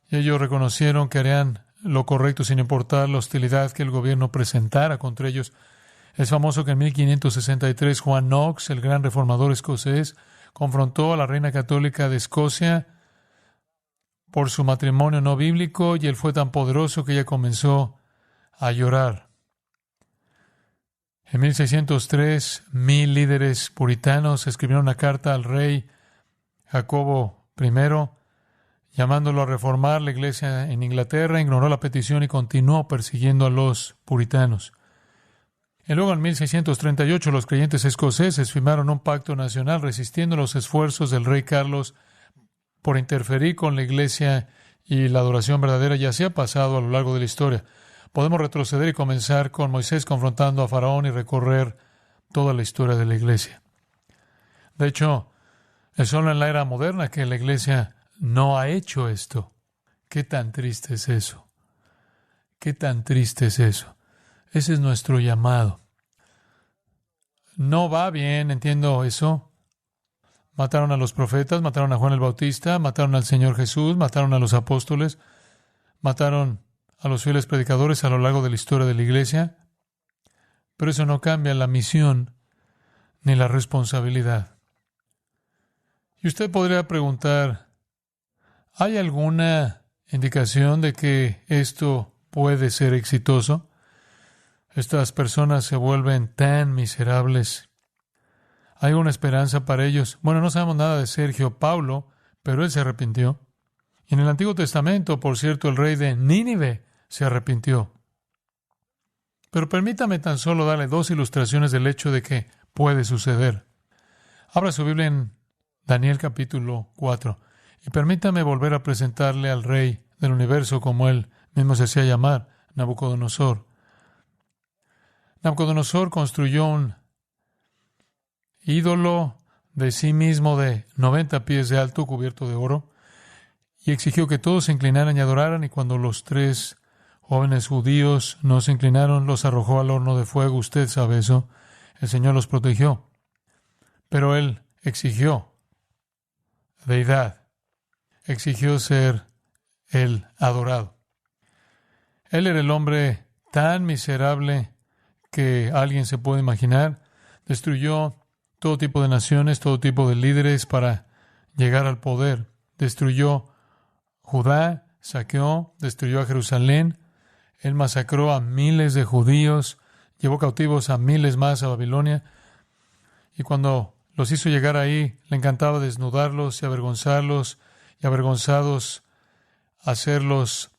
Y ellos reconocieron que harían lo correcto sin importar la hostilidad que el gobierno presentara contra ellos. Es famoso que en 1563 Juan Knox, el gran reformador escocés, confrontó a la reina católica de Escocia por su matrimonio no bíblico, y él fue tan poderoso que ella comenzó a llorar. En 1603, 1000 líderes puritanos escribieron una carta al rey Jacobo I, llamándolo a reformar la iglesia en Inglaterra. Ignoró la petición y continuó persiguiendo a los puritanos. Y luego, en 1638, los creyentes escoceses firmaron un pacto nacional resistiendo los esfuerzos del rey Carlos por interferir con la iglesia y la adoración verdadera. Ya se ha pasado a lo largo de la historia. Podemos retroceder y comenzar con Moisés confrontando a Faraón y recorrer toda la historia de la iglesia. De hecho, es solo en la era moderna que la iglesia no ha hecho esto. ¿Qué tan triste es eso? ¿Qué tan triste es eso? Ese es nuestro llamado. No va bien, entiendo eso. Mataron a los profetas, mataron a Juan el Bautista, mataron al Señor Jesús, mataron a los apóstoles, mataron a los fieles predicadores a lo largo de la historia de la iglesia. Pero eso no cambia la misión ni la responsabilidad. Y usted podría preguntar, ¿hay alguna indicación de que esto puede ser exitoso? Estas personas se vuelven tan miserables. ¿Hay una esperanza para ellos? Bueno, no sabemos nada de Sergio Paulo, pero él se arrepintió. Y en el Antiguo Testamento, por cierto, el rey de Nínive se arrepintió. Pero permítame tan solo darle 2 ilustraciones del hecho de que puede suceder. Abra su Biblia en Daniel capítulo 4 y permítame volver a presentarle al rey del universo, como él mismo se hacía llamar, Nabucodonosor. Nabucodonosor construyó un ídolo de sí mismo de 90 pies de alto, cubierto de oro, y exigió que todos se inclinaran y adoraran, y cuando los 3 jóvenes judíos no se inclinaron, los arrojó al horno de fuego. Usted sabe eso. El Señor los protegió. Pero él exigió deidad. Exigió ser el adorado. Él era el hombre tan miserable que alguien se puede imaginar. Destruyó todo tipo de naciones, todo tipo de líderes para llegar al poder. Destruyó Judá, saqueó, destruyó a Jerusalén. Él masacró a miles de judíos, llevó cautivos a miles más a Babilonia. Y cuando los hizo llegar ahí, le encantaba desnudarlos y avergonzarlos, y avergonzados hacerlos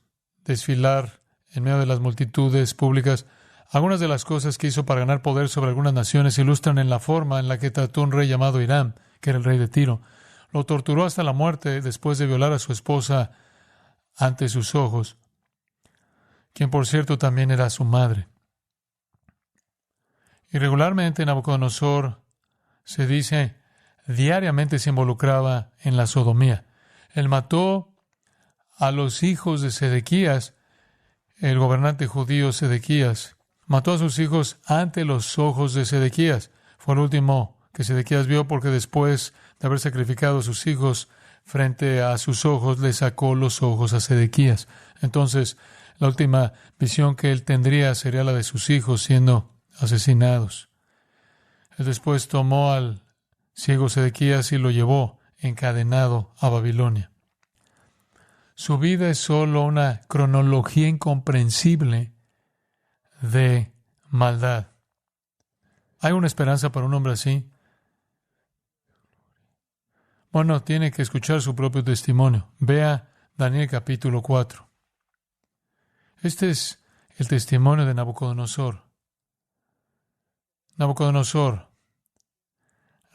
desfilar en medio de las multitudes públicas. Algunas de las cosas que hizo para ganar poder sobre algunas naciones se ilustran en la forma en la que trató un rey llamado Hiram, que era el rey de Tiro. Lo torturó hasta la muerte después de violar a su esposa ante sus ojos, quien por cierto también era su madre. Y regularmente Nabucodonosor, se dice, diariamente se involucraba en la sodomía. Él mató a los hijos de Sedequías, el gobernante judío Sedequías. Mató a sus hijos ante los ojos de Sedequías. Fue el último que Sedequías vio, porque después de haber sacrificado a sus hijos frente a sus ojos, le sacó los ojos a Sedequías. Entonces, la última visión que él tendría sería la de sus hijos siendo asesinados. Él después tomó al ciego Sedequías y lo llevó encadenado a Babilonia. Su vida es solo una cronología incomprensible de maldad. ¿Hay una esperanza para un hombre así? Bueno, tiene que escuchar su propio testimonio. Vea Daniel capítulo 4. Este es el testimonio de Nabucodonosor. Nabucodonosor,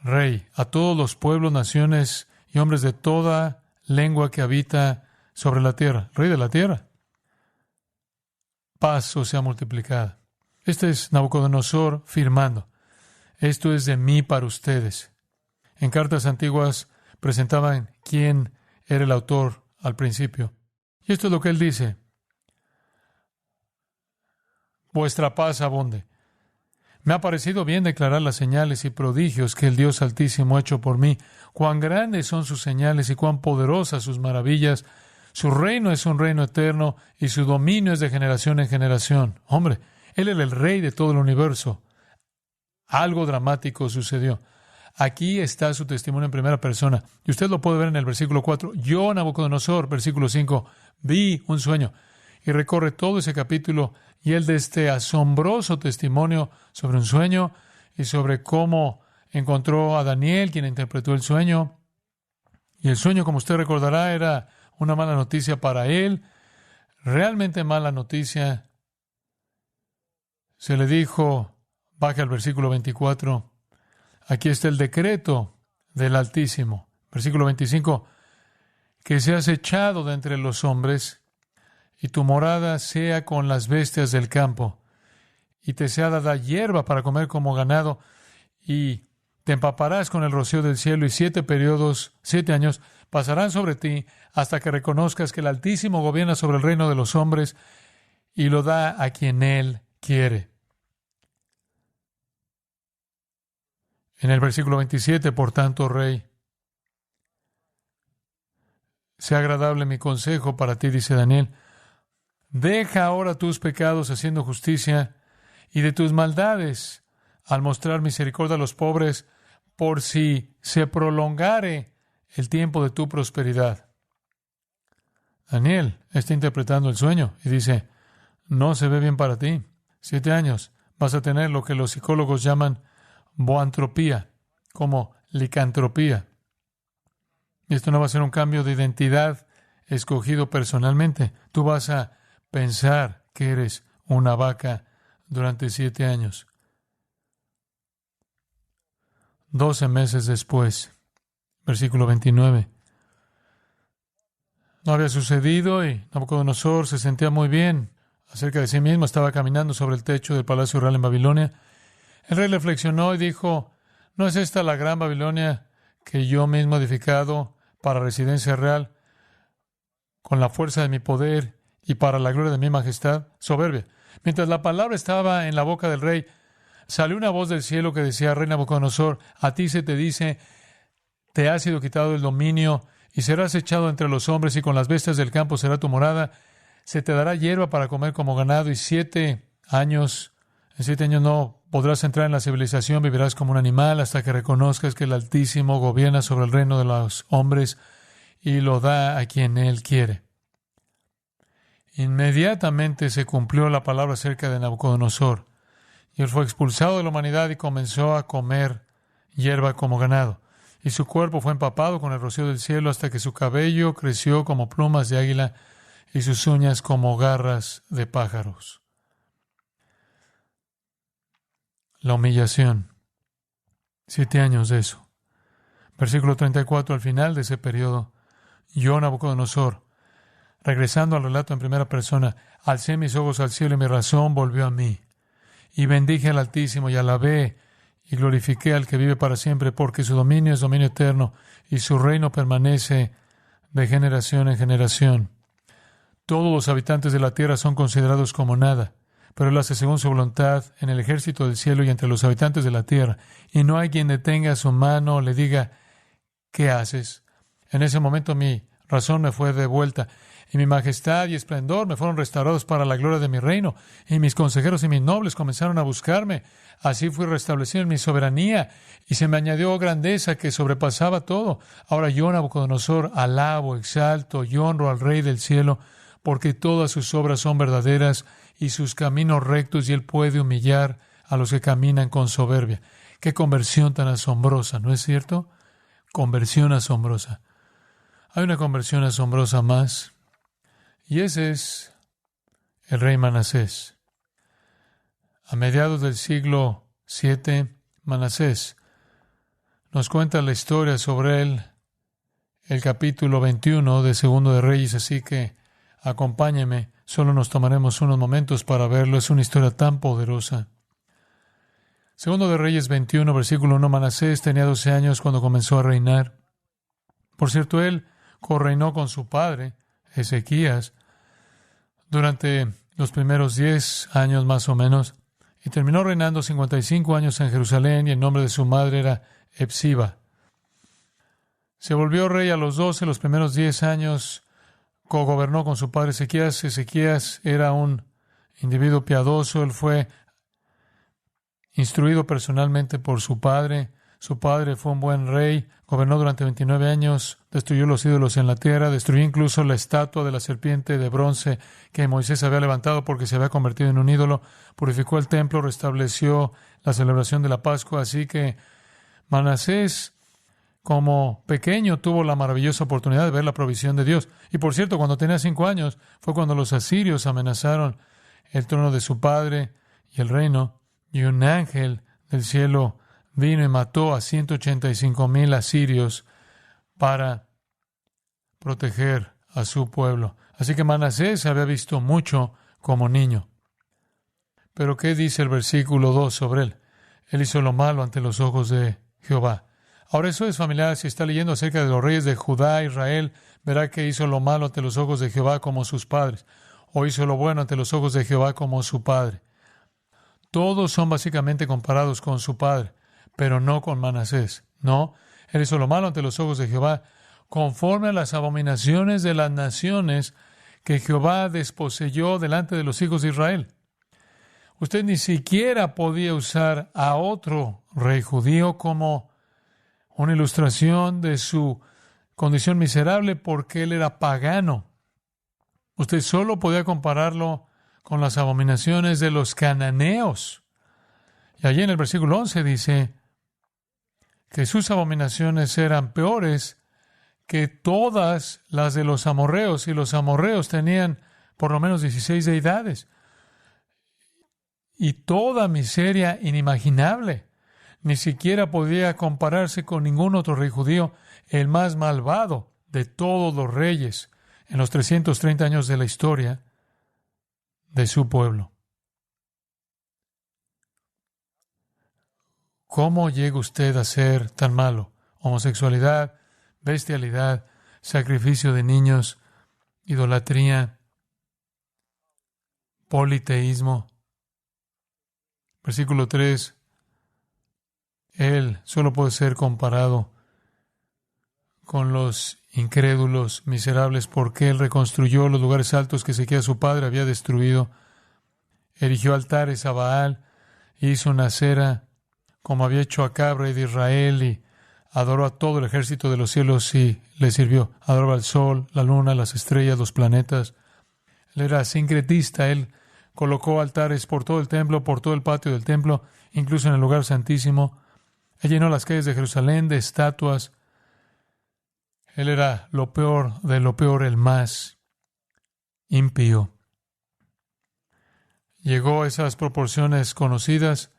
rey, a todos los pueblos, naciones y hombres de toda lengua que habita sobre la tierra, rey de la tierra. Paz os sea multiplicada. Este es Nabucodonosor firmando. Esto es de mí para ustedes. En cartas antiguas presentaban quién era el autor al principio. Y esto es lo que él dice: vuestra paz abunde. Me ha parecido bien declarar las señales y prodigios que el Dios Altísimo ha hecho por mí. Cuán grandes son sus señales y cuán poderosas sus maravillas. Su reino es un reino eterno y su dominio es de generación en generación. Hombre, Él era el rey de todo el universo. Algo dramático sucedió. Aquí está su testimonio en primera persona. Y usted lo puede ver en el versículo 4. Yo, Nabucodonosor, versículo 5, vi un sueño. Y recorre todo ese capítulo y él de este asombroso testimonio sobre un sueño y sobre cómo encontró a Daniel, quien interpretó el sueño. Y el sueño, como usted recordará, era una mala noticia para él, realmente mala noticia. Se le dijo, baja al versículo 24, aquí está el decreto del Altísimo. Versículo 25, que seas echado de entre los hombres y tu morada sea con las bestias del campo, y te sea dada hierba para comer como ganado, y te empaparás con el rocío del cielo, y 7 años pasarán sobre ti, hasta que reconozcas que el Altísimo gobierna sobre el reino de los hombres, y lo da a quien Él quiere. En el versículo 27, por tanto, Rey, sea agradable mi consejo para ti, dice Daniel. Deja ahora tus pecados haciendo justicia y de tus maldades al mostrar misericordia a los pobres, por si se prolongare el tiempo de tu prosperidad. Daniel está interpretando el sueño y dice, no se ve bien para ti. 7 años vas a tener lo que los psicólogos llaman boantropía, como licantropía. Y esto no va a ser un cambio de identidad escogido personalmente. Tú vas a pensar que eres una vaca durante 7 años. 12 meses después, versículo 29. No había sucedido y Nabucodonosor se sentía muy bien acerca de sí mismo. Estaba caminando sobre el techo del palacio real en Babilonia. El rey reflexionó y dijo, ¿no es esta la gran Babilonia que yo mismo he edificado para residencia real con la fuerza de mi poder y para la gloria de mi majestad? Soberbia. Mientras la palabra estaba en la boca del rey, salió una voz del cielo que decía, Rey Nabucodonosor, a ti se te dice, te ha sido quitado el dominio y serás echado entre los hombres y con las bestias del campo será tu morada. Se te dará hierba para comer como ganado y en 7 años no podrás entrar en la civilización, vivirás como un animal hasta que reconozcas que el Altísimo gobierna sobre el reino de los hombres y lo da a quien Él quiere. Inmediatamente se cumplió la palabra acerca de Nabucodonosor, y él fue expulsado de la humanidad y comenzó a comer hierba como ganado. Y su cuerpo fue empapado con el rocío del cielo hasta que su cabello creció como plumas de águila y sus uñas como garras de pájaros. La humillación. 7 años de eso. Versículo 34, al final de ese periodo, yo, Nabucodonosor, regresando al relato en primera persona, alcé mis ojos al cielo y mi razón volvió a mí. Y bendije al Altísimo y alabé y glorifiqué al que vive para siempre, porque su dominio es dominio eterno y su reino permanece de generación en generación. Todos los habitantes de la tierra son considerados como nada, pero Él hace según su voluntad en el ejército del cielo y entre los habitantes de la tierra, y no hay quien detenga su mano o le diga, ¿qué haces? En ese momento mi razón me fue devuelta, y mi majestad y esplendor me fueron restaurados para la gloria de mi reino, y mis consejeros y mis nobles comenzaron a buscarme. Así fui restablecido en mi soberanía, y se me añadió grandeza que sobrepasaba todo. Ahora yo, Nabucodonosor, alabo, exalto y honro al Rey del cielo, porque todas sus obras son verdaderas y sus caminos rectos, y Él puede humillar a los que caminan con soberbia. ¡Qué conversión tan asombrosa! ¿No es cierto? Conversión asombrosa. Hay una conversión asombrosa más, y ese es el rey Manasés. A mediados del siglo VII, Manasés nos cuenta la historia sobre él, el capítulo 21 de Segundo de Reyes, así que acompáñeme, solo nos tomaremos unos momentos para verlo, es una historia tan poderosa. Segundo de Reyes 21, versículo 1, Manasés tenía 12 años cuando comenzó a reinar. Por cierto, él correinó con su padre, Ezequías, durante los primeros 10 años más o menos, y terminó reinando 55 años en Jerusalén, y el nombre de su madre era Epsiba. Se volvió rey a los 12, los primeros 10 años cogobernó con su padre Ezequías. Ezequías era un individuo piadoso, él fue instruido personalmente por su padre. Su padre fue un buen rey, gobernó durante 29 años, destruyó los ídolos en la tierra, destruyó incluso la estatua de la serpiente de bronce que Moisés había levantado porque se había convertido en un ídolo, purificó el templo, restableció la celebración de la Pascua. Así que Manasés, como pequeño, tuvo la maravillosa oportunidad de ver la provisión de Dios. Y por cierto, cuando tenía 5 años, fue cuando los asirios amenazaron el trono de su padre y el reino, y un ángel del cielo vino y mató a 185,000 asirios para proteger a su pueblo. Así que Manasés se había visto mucho como niño. Pero ¿qué dice el versículo 2 sobre él? Él hizo lo malo ante los ojos de Jehová. Ahora eso es familiar. Si está leyendo acerca de los reyes de Judá, Israel, verá que hizo lo malo ante los ojos de Jehová como sus padres, o hizo lo bueno ante los ojos de Jehová como su padre. Todos son básicamente comparados con su padre, pero no con Manasés. No, él hizo lo malo ante los ojos de Jehová, conforme a las abominaciones de las naciones que Jehová desposeyó delante de los hijos de Israel. Usted ni siquiera podía usar a otro rey judío como una ilustración de su condición miserable porque él era pagano. Usted solo podía compararlo con las abominaciones de los cananeos. Y allí en el versículo 11 dice que sus abominaciones eran peores que todas las de los amorreos, y los amorreos tenían por lo menos 16 deidades. Y toda miseria inimaginable. Ni siquiera podía compararse con ningún otro rey judío, el más malvado de todos los reyes en los 330 años de la historia de su pueblo. ¿Cómo llega usted a ser tan malo? Homosexualidad, bestialidad, sacrificio de niños, idolatría, politeísmo. Versículo 3. Él solo puede ser comparado con los incrédulos miserables porque él reconstruyó los lugares altos que Ezequías su padre había destruido, erigió altares a Baal, hizo una acera como había hecho Acab, rey de Israel, y adoró a todo el ejército de los cielos y le sirvió. Adoraba al sol, la luna, las estrellas, los planetas. Él era sincretista, él colocó altares por todo el templo, por todo el patio del templo, incluso en el lugar santísimo. Él llenó las calles de Jerusalén de estatuas. Él era lo peor de lo peor, el más impío. Llegó a esas proporciones conocidas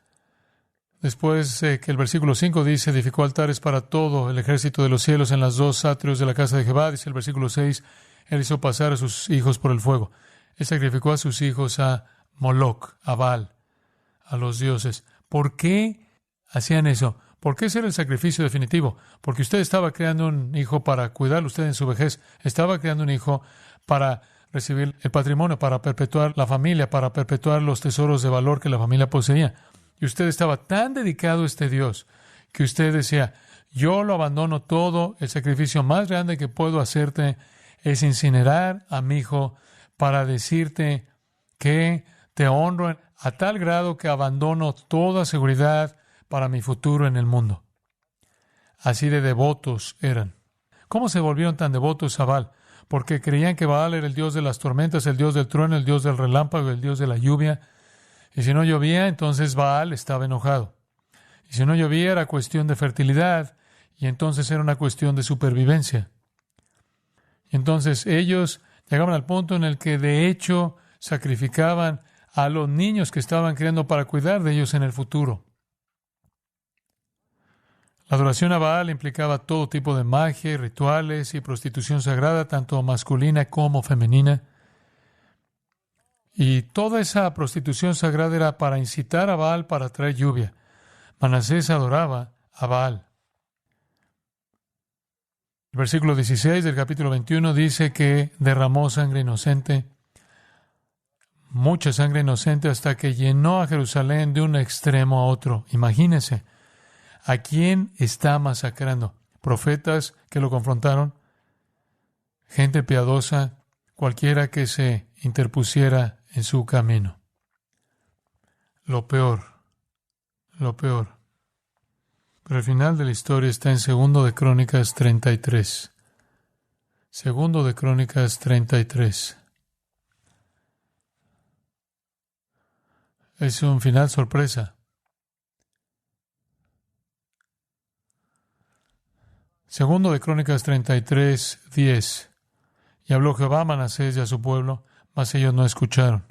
después que el versículo 5 dice, edificó altares para todo el ejército de los cielos en las 2 atrios de la casa de Jehová. Dice el versículo 6, él hizo pasar a sus hijos por el fuego. Él sacrificó a sus hijos a Moloc, a Baal, a los dioses. ¿Por qué hacían eso? ¿Por qué ese era el sacrificio definitivo? Porque usted estaba creando un hijo para cuidarlo usted en su vejez. Estaba creando un hijo para recibir el patrimonio, para perpetuar la familia, para perpetuar los tesoros de valor que la familia poseía. Y usted estaba tan dedicado a este Dios que usted decía, yo lo abandono todo, el sacrificio más grande que puedo hacerte es incinerar a mi hijo para decirte que te honro a tal grado que abandono toda seguridad para mi futuro en el mundo. Así de devotos eran. ¿Cómo se volvieron tan devotos a Baal? Porque creían que Baal era el dios de las tormentas, el dios del trueno, el dios del relámpago, el dios de la lluvia. Y si no llovía, entonces Baal estaba enojado. Y si no llovía, era cuestión de fertilidad, y entonces era una cuestión de supervivencia. Y entonces ellos llegaban al punto en el que de hecho sacrificaban a los niños que estaban criando para cuidar de ellos en el futuro. La adoración a Baal implicaba todo tipo de magia, rituales y prostitución sagrada, tanto masculina como femenina. Y toda esa prostitución sagrada era para incitar a Baal para traer lluvia. Manasés adoraba a Baal. El versículo 16 del capítulo 21 dice que derramó sangre inocente, mucha sangre inocente, hasta que llenó a Jerusalén de un extremo a otro. Imagínense, ¿a quién está masacrando? Profetas que lo confrontaron, gente piadosa, cualquiera que se interpusiera en su camino. Lo peor. Pero el final de la historia está en 2 de Crónicas 33. 2 de Crónicas 33. Es un final sorpresa. 2 de Crónicas 33, 10. Y habló Jehová a Manasés y a su pueblo, mas ellos no escucharon.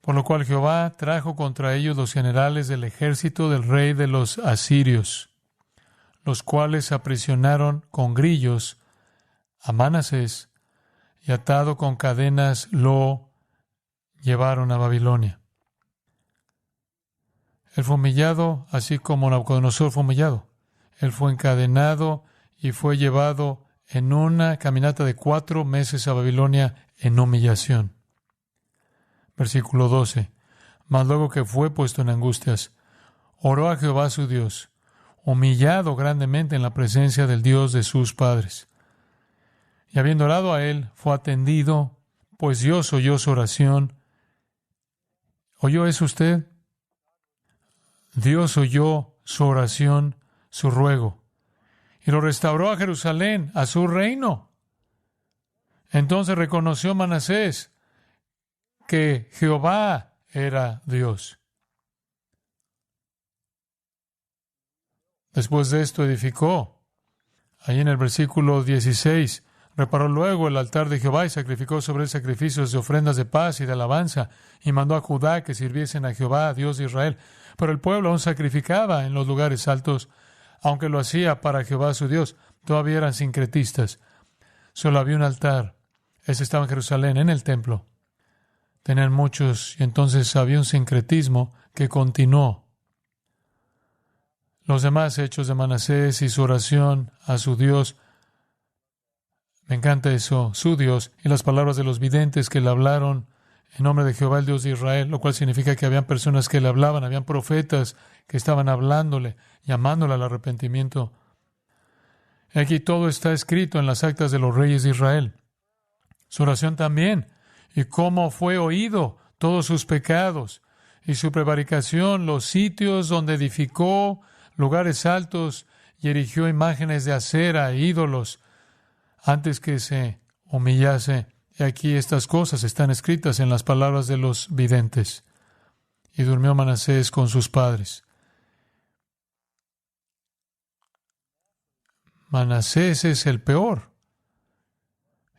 Por lo cual Jehová trajo contra ellos los generales del ejército del rey de los asirios, los cuales aprisionaron con grillos a Manasés y atado con cadenas lo llevaron a Babilonia. Él fue humillado, así como Nabucodonosor fue humillado. Él fue encadenado y fue llevado en una caminata de 4 meses a Babilonia en humillación. Versículo 12. Mas luego que fue puesto en angustias, oró a Jehová su Dios, humillado grandemente en la presencia del Dios de sus padres. Y habiendo orado a él, fue atendido, pues Dios oyó su oración. ¿Oyó eso usted? Dios oyó su oración, su ruego, y lo restauró a Jerusalén, a su reino. Entonces reconoció Manasés que Jehová era Dios. Después de esto edificó, ahí en el versículo 16, reparó luego el altar de Jehová y sacrificó sobre él sacrificios de ofrendas de paz y de alabanza, y mandó a Judá que sirviesen a Jehová, Dios de Israel. Pero el pueblo aún sacrificaba en los lugares altos, aunque lo hacía para Jehová su Dios. Todavía eran sincretistas. Solo había un altar. Ese estaba en Jerusalén, en el templo. Tenían muchos, y entonces había un sincretismo que continuó. Los demás hechos de Manasés y su oración a su Dios, me encanta eso, su Dios, y las palabras de los videntes que le hablaron en nombre de Jehová, el Dios de Israel, lo cual significa que habían personas que le hablaban, habían profetas que estaban hablándole, llamándole al arrepentimiento. Aquí todo está escrito en las actas de los reyes de Israel. Su oración también, y cómo fue oído todos sus pecados, y su prevaricación, los sitios donde edificó lugares altos y erigió imágenes de acera e ídolos antes que se humillase. Y aquí estas cosas están escritas en las palabras de los videntes. Y durmió Manasés con sus padres. Manasés es el peor.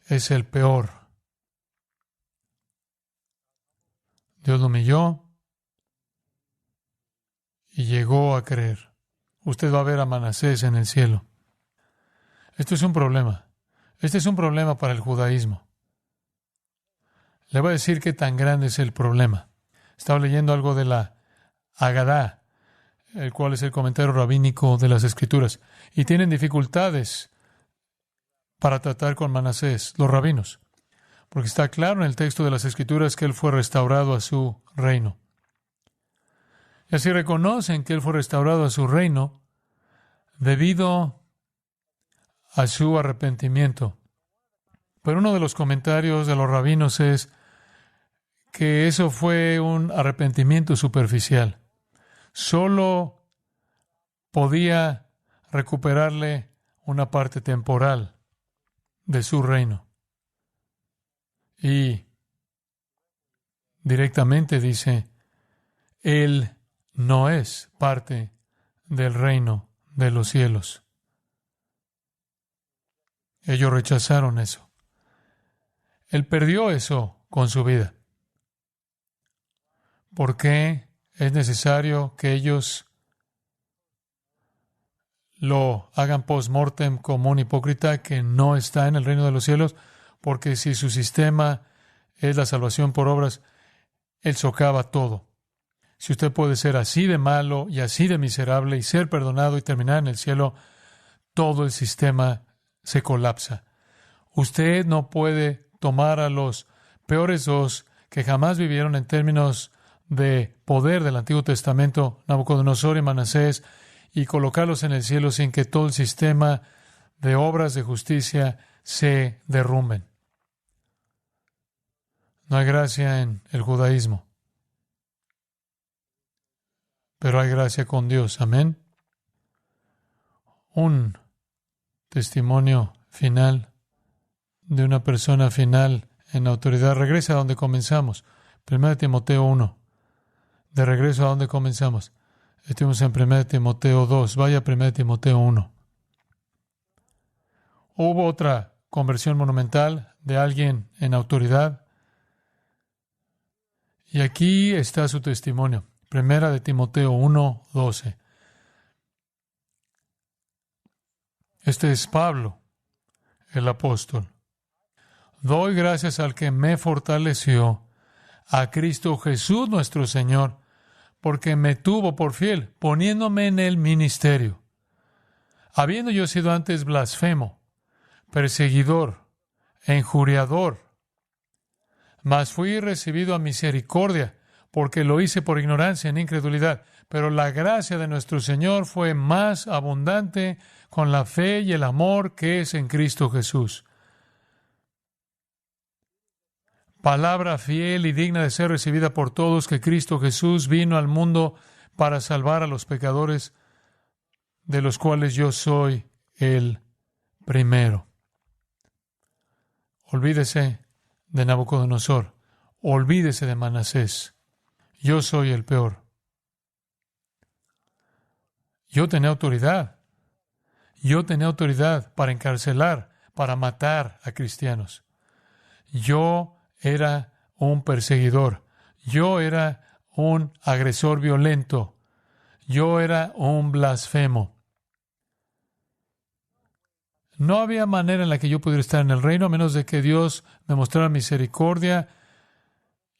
Es el peor. Dios lo humilló y llegó a creer. Usted va a ver a Manasés en el cielo. Esto es un problema. Este es un problema para el judaísmo. Le voy a decir qué tan grande es el problema. Estaba leyendo algo de la Agadá, el cual es el comentario rabínico de las Escrituras, y tienen dificultades para tratar con Manasés, los rabinos, porque está claro en el texto de las Escrituras que él fue restaurado a su reino. Y así reconocen que él fue restaurado a su reino debido a su arrepentimiento. Pero uno de los comentarios de los rabinos es que eso fue un arrepentimiento superficial. Solo podía recuperarle una parte temporal de su reino. Y directamente dice, él no es parte del reino de los cielos. Ellos rechazaron eso. Él perdió eso con su vida. ¿Por qué es necesario que ellos lo hagan post-mortem como un hipócrita que no está en el reino de los cielos? Porque si su sistema es la salvación por obras, él socava todo. Si usted puede ser así de malo y así de miserable y ser perdonado y terminar en el cielo, todo el sistema se colapsa. Usted no puede tomar a los peores dos que jamás vivieron en términos de poder del Antiguo Testamento, Nabucodonosor y Manasés, y colocarlos en el cielo sin que todo el sistema de obras de justicia se derrumben. No hay gracia en el judaísmo, pero hay gracia con Dios. Amén. Un testimonio final de una persona final en autoridad. Regresa a donde comenzamos. 1 Timoteo 1. De regreso a donde comenzamos. Estuvimos en 1 Timoteo 2. Vaya a 1 Timoteo 1. Hubo otra conversión monumental de alguien en autoridad. Y aquí está su testimonio. 1 Timoteo 1, 12. Este es Pablo, el apóstol. Doy gracias al que me fortaleció, a Cristo Jesús nuestro Señor, porque me tuvo por fiel, poniéndome en el ministerio. Habiendo yo sido antes blasfemo, perseguidor, injuriador, mas fui recibido a misericordia, porque lo hice por ignorancia en incredulidad. Pero la gracia de nuestro Señor fue más abundante con la fe y el amor que es en Cristo Jesús. Palabra fiel y digna de ser recibida por todos, que Cristo Jesús vino al mundo para salvar a los pecadores, de los cuales yo soy el primero. Olvídese de Nabucodonosor. Olvídese de Manasés. Yo soy el peor. Yo tenía autoridad. Yo tenía autoridad para encarcelar, para matar a cristianos. Yo era un perseguidor. Yo era un agresor violento. Yo era un blasfemo. No había manera en la que yo pudiera estar en el reino a menos de que Dios me mostrara misericordia,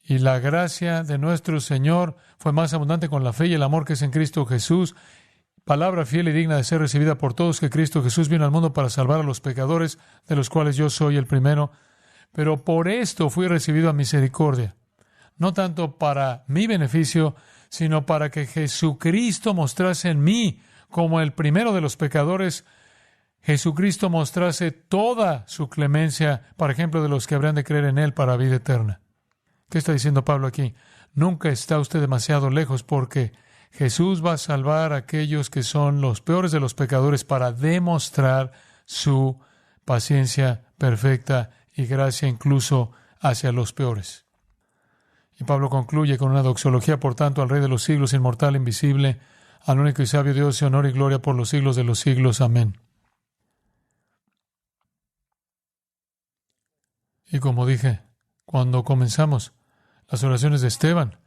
y la gracia de nuestro Señor fue más abundante con la fe y el amor que es en Cristo Jesús. Palabra fiel y digna de ser recibida por todos, que Cristo Jesús vino al mundo para salvar a los pecadores, de los cuales yo soy el primero. Pero por esto fui recibido a misericordia, no tanto para mi beneficio, sino para que Jesucristo mostrase en mí, como el primero de los pecadores, Jesucristo mostrase toda su clemencia, por ejemplo, de los que habrán de creer en Él para vida eterna. ¿Qué está diciendo Pablo aquí? Nunca está usted demasiado lejos, porque Jesús va a salvar a aquellos que son los peores de los pecadores para demostrar su paciencia perfecta y gracia incluso hacia los peores. Y Pablo concluye con una doxología, por tanto, al Rey de los siglos, inmortal, invisible, al único y sabio Dios, y honor y gloria por los siglos de los siglos. Amén. Y como dije, cuando comenzamos, las oraciones de Esteban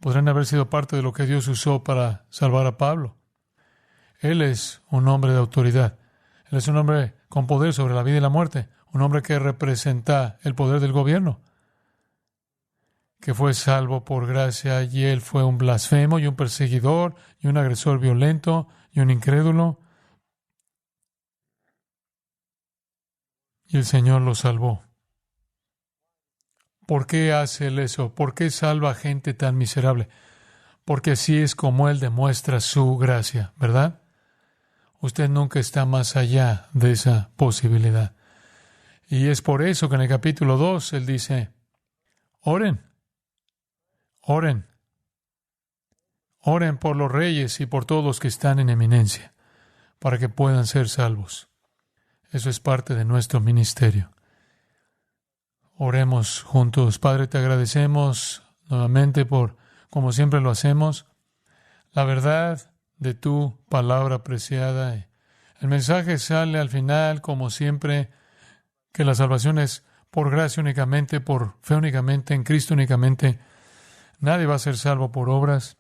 podrían haber sido parte de lo que Dios usó para salvar a Pablo. Él es un hombre de autoridad. Él es un hombre con poder sobre la vida y la muerte. Un hombre que representa el poder del gobierno, que fue salvo por gracia, y él fue un blasfemo y un perseguidor y un agresor violento y un incrédulo. Y el Señor lo salvó. ¿Por qué hace Él eso? ¿Por qué salva a gente tan miserable? Porque así es como Él demuestra su gracia, ¿verdad? Usted nunca está más allá de esa posibilidad. Y es por eso que en el capítulo 2 Él dice, oren, oren, oren por los reyes y por todos los que están en eminencia, para que puedan ser salvos. Eso es parte de nuestro ministerio. Oremos juntos. Padre, te agradecemos nuevamente por, como siempre lo hacemos, la verdad de tu palabra apreciada. El mensaje sale al final, como siempre, que la salvación es por gracia únicamente, por fe únicamente, en Cristo únicamente. Nadie va a ser salvo por obras.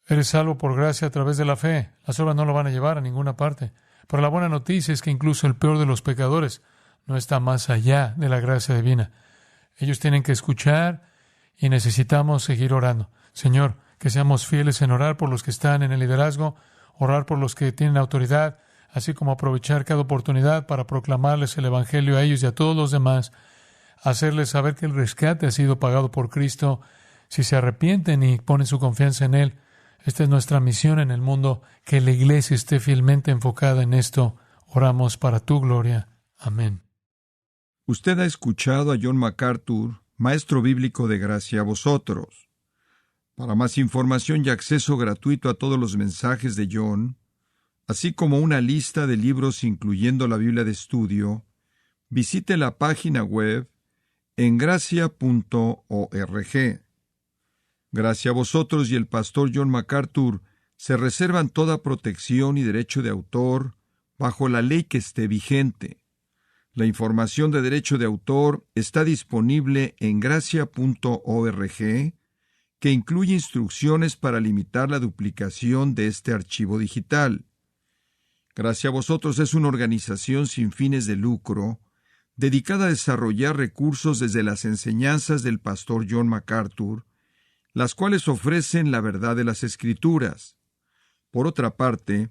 Eres salvo por gracia a través de la fe. Las obras no lo van a llevar a ninguna parte. Pero la buena noticia es que incluso el peor de los pecadores no está más allá de la gracia divina. Ellos tienen que escuchar y necesitamos seguir orando. Señor, que seamos fieles en orar por los que están en el liderazgo, orar por los que tienen autoridad, así como aprovechar cada oportunidad para proclamarles el Evangelio a ellos y a todos los demás, hacerles saber que el rescate ha sido pagado por Cristo si se arrepienten y ponen su confianza en Él. Esta es nuestra misión en el mundo, que la Iglesia esté fielmente enfocada en esto. Oramos para tu gloria. Amén. Usted ha escuchado a John MacArthur, maestro bíblico de Gracia a Vosotros. Para más información y acceso gratuito a todos los mensajes de John, así como una lista de libros incluyendo la Biblia de estudio, visite la página web en gracia.org. Gracia a Vosotros y el pastor John MacArthur se reservan toda protección y derecho de autor bajo la ley que esté vigente. La información de derecho de autor está disponible en gracia.org, que incluye instrucciones para limitar la duplicación de este archivo digital. Gracia a Vosotros es una organización sin fines de lucro dedicada a desarrollar recursos desde las enseñanzas del pastor John MacArthur, las cuales ofrecen la verdad de las Escrituras. Por otra parte,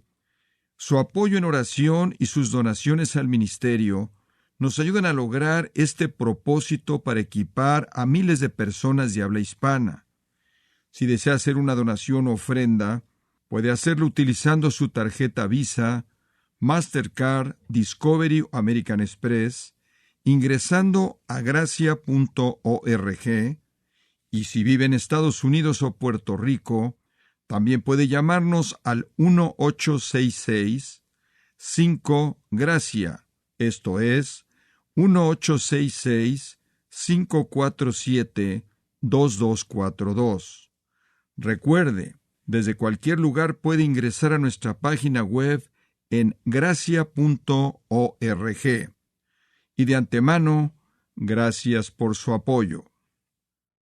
su apoyo en oración y sus donaciones al ministerio nos ayudan a lograr este propósito para equipar a miles de personas de habla hispana. Si desea hacer una donación o ofrenda, puede hacerlo utilizando su tarjeta Visa, Mastercard, Discovery o American Express, ingresando a gracia.org, y si vive en Estados Unidos o Puerto Rico, también puede llamarnos al 1-866-5-GRACIA, esto es, 1-866-547-2242. Recuerde, desde cualquier lugar puede ingresar a nuestra página web en gracia.org. Y de antemano, gracias por su apoyo.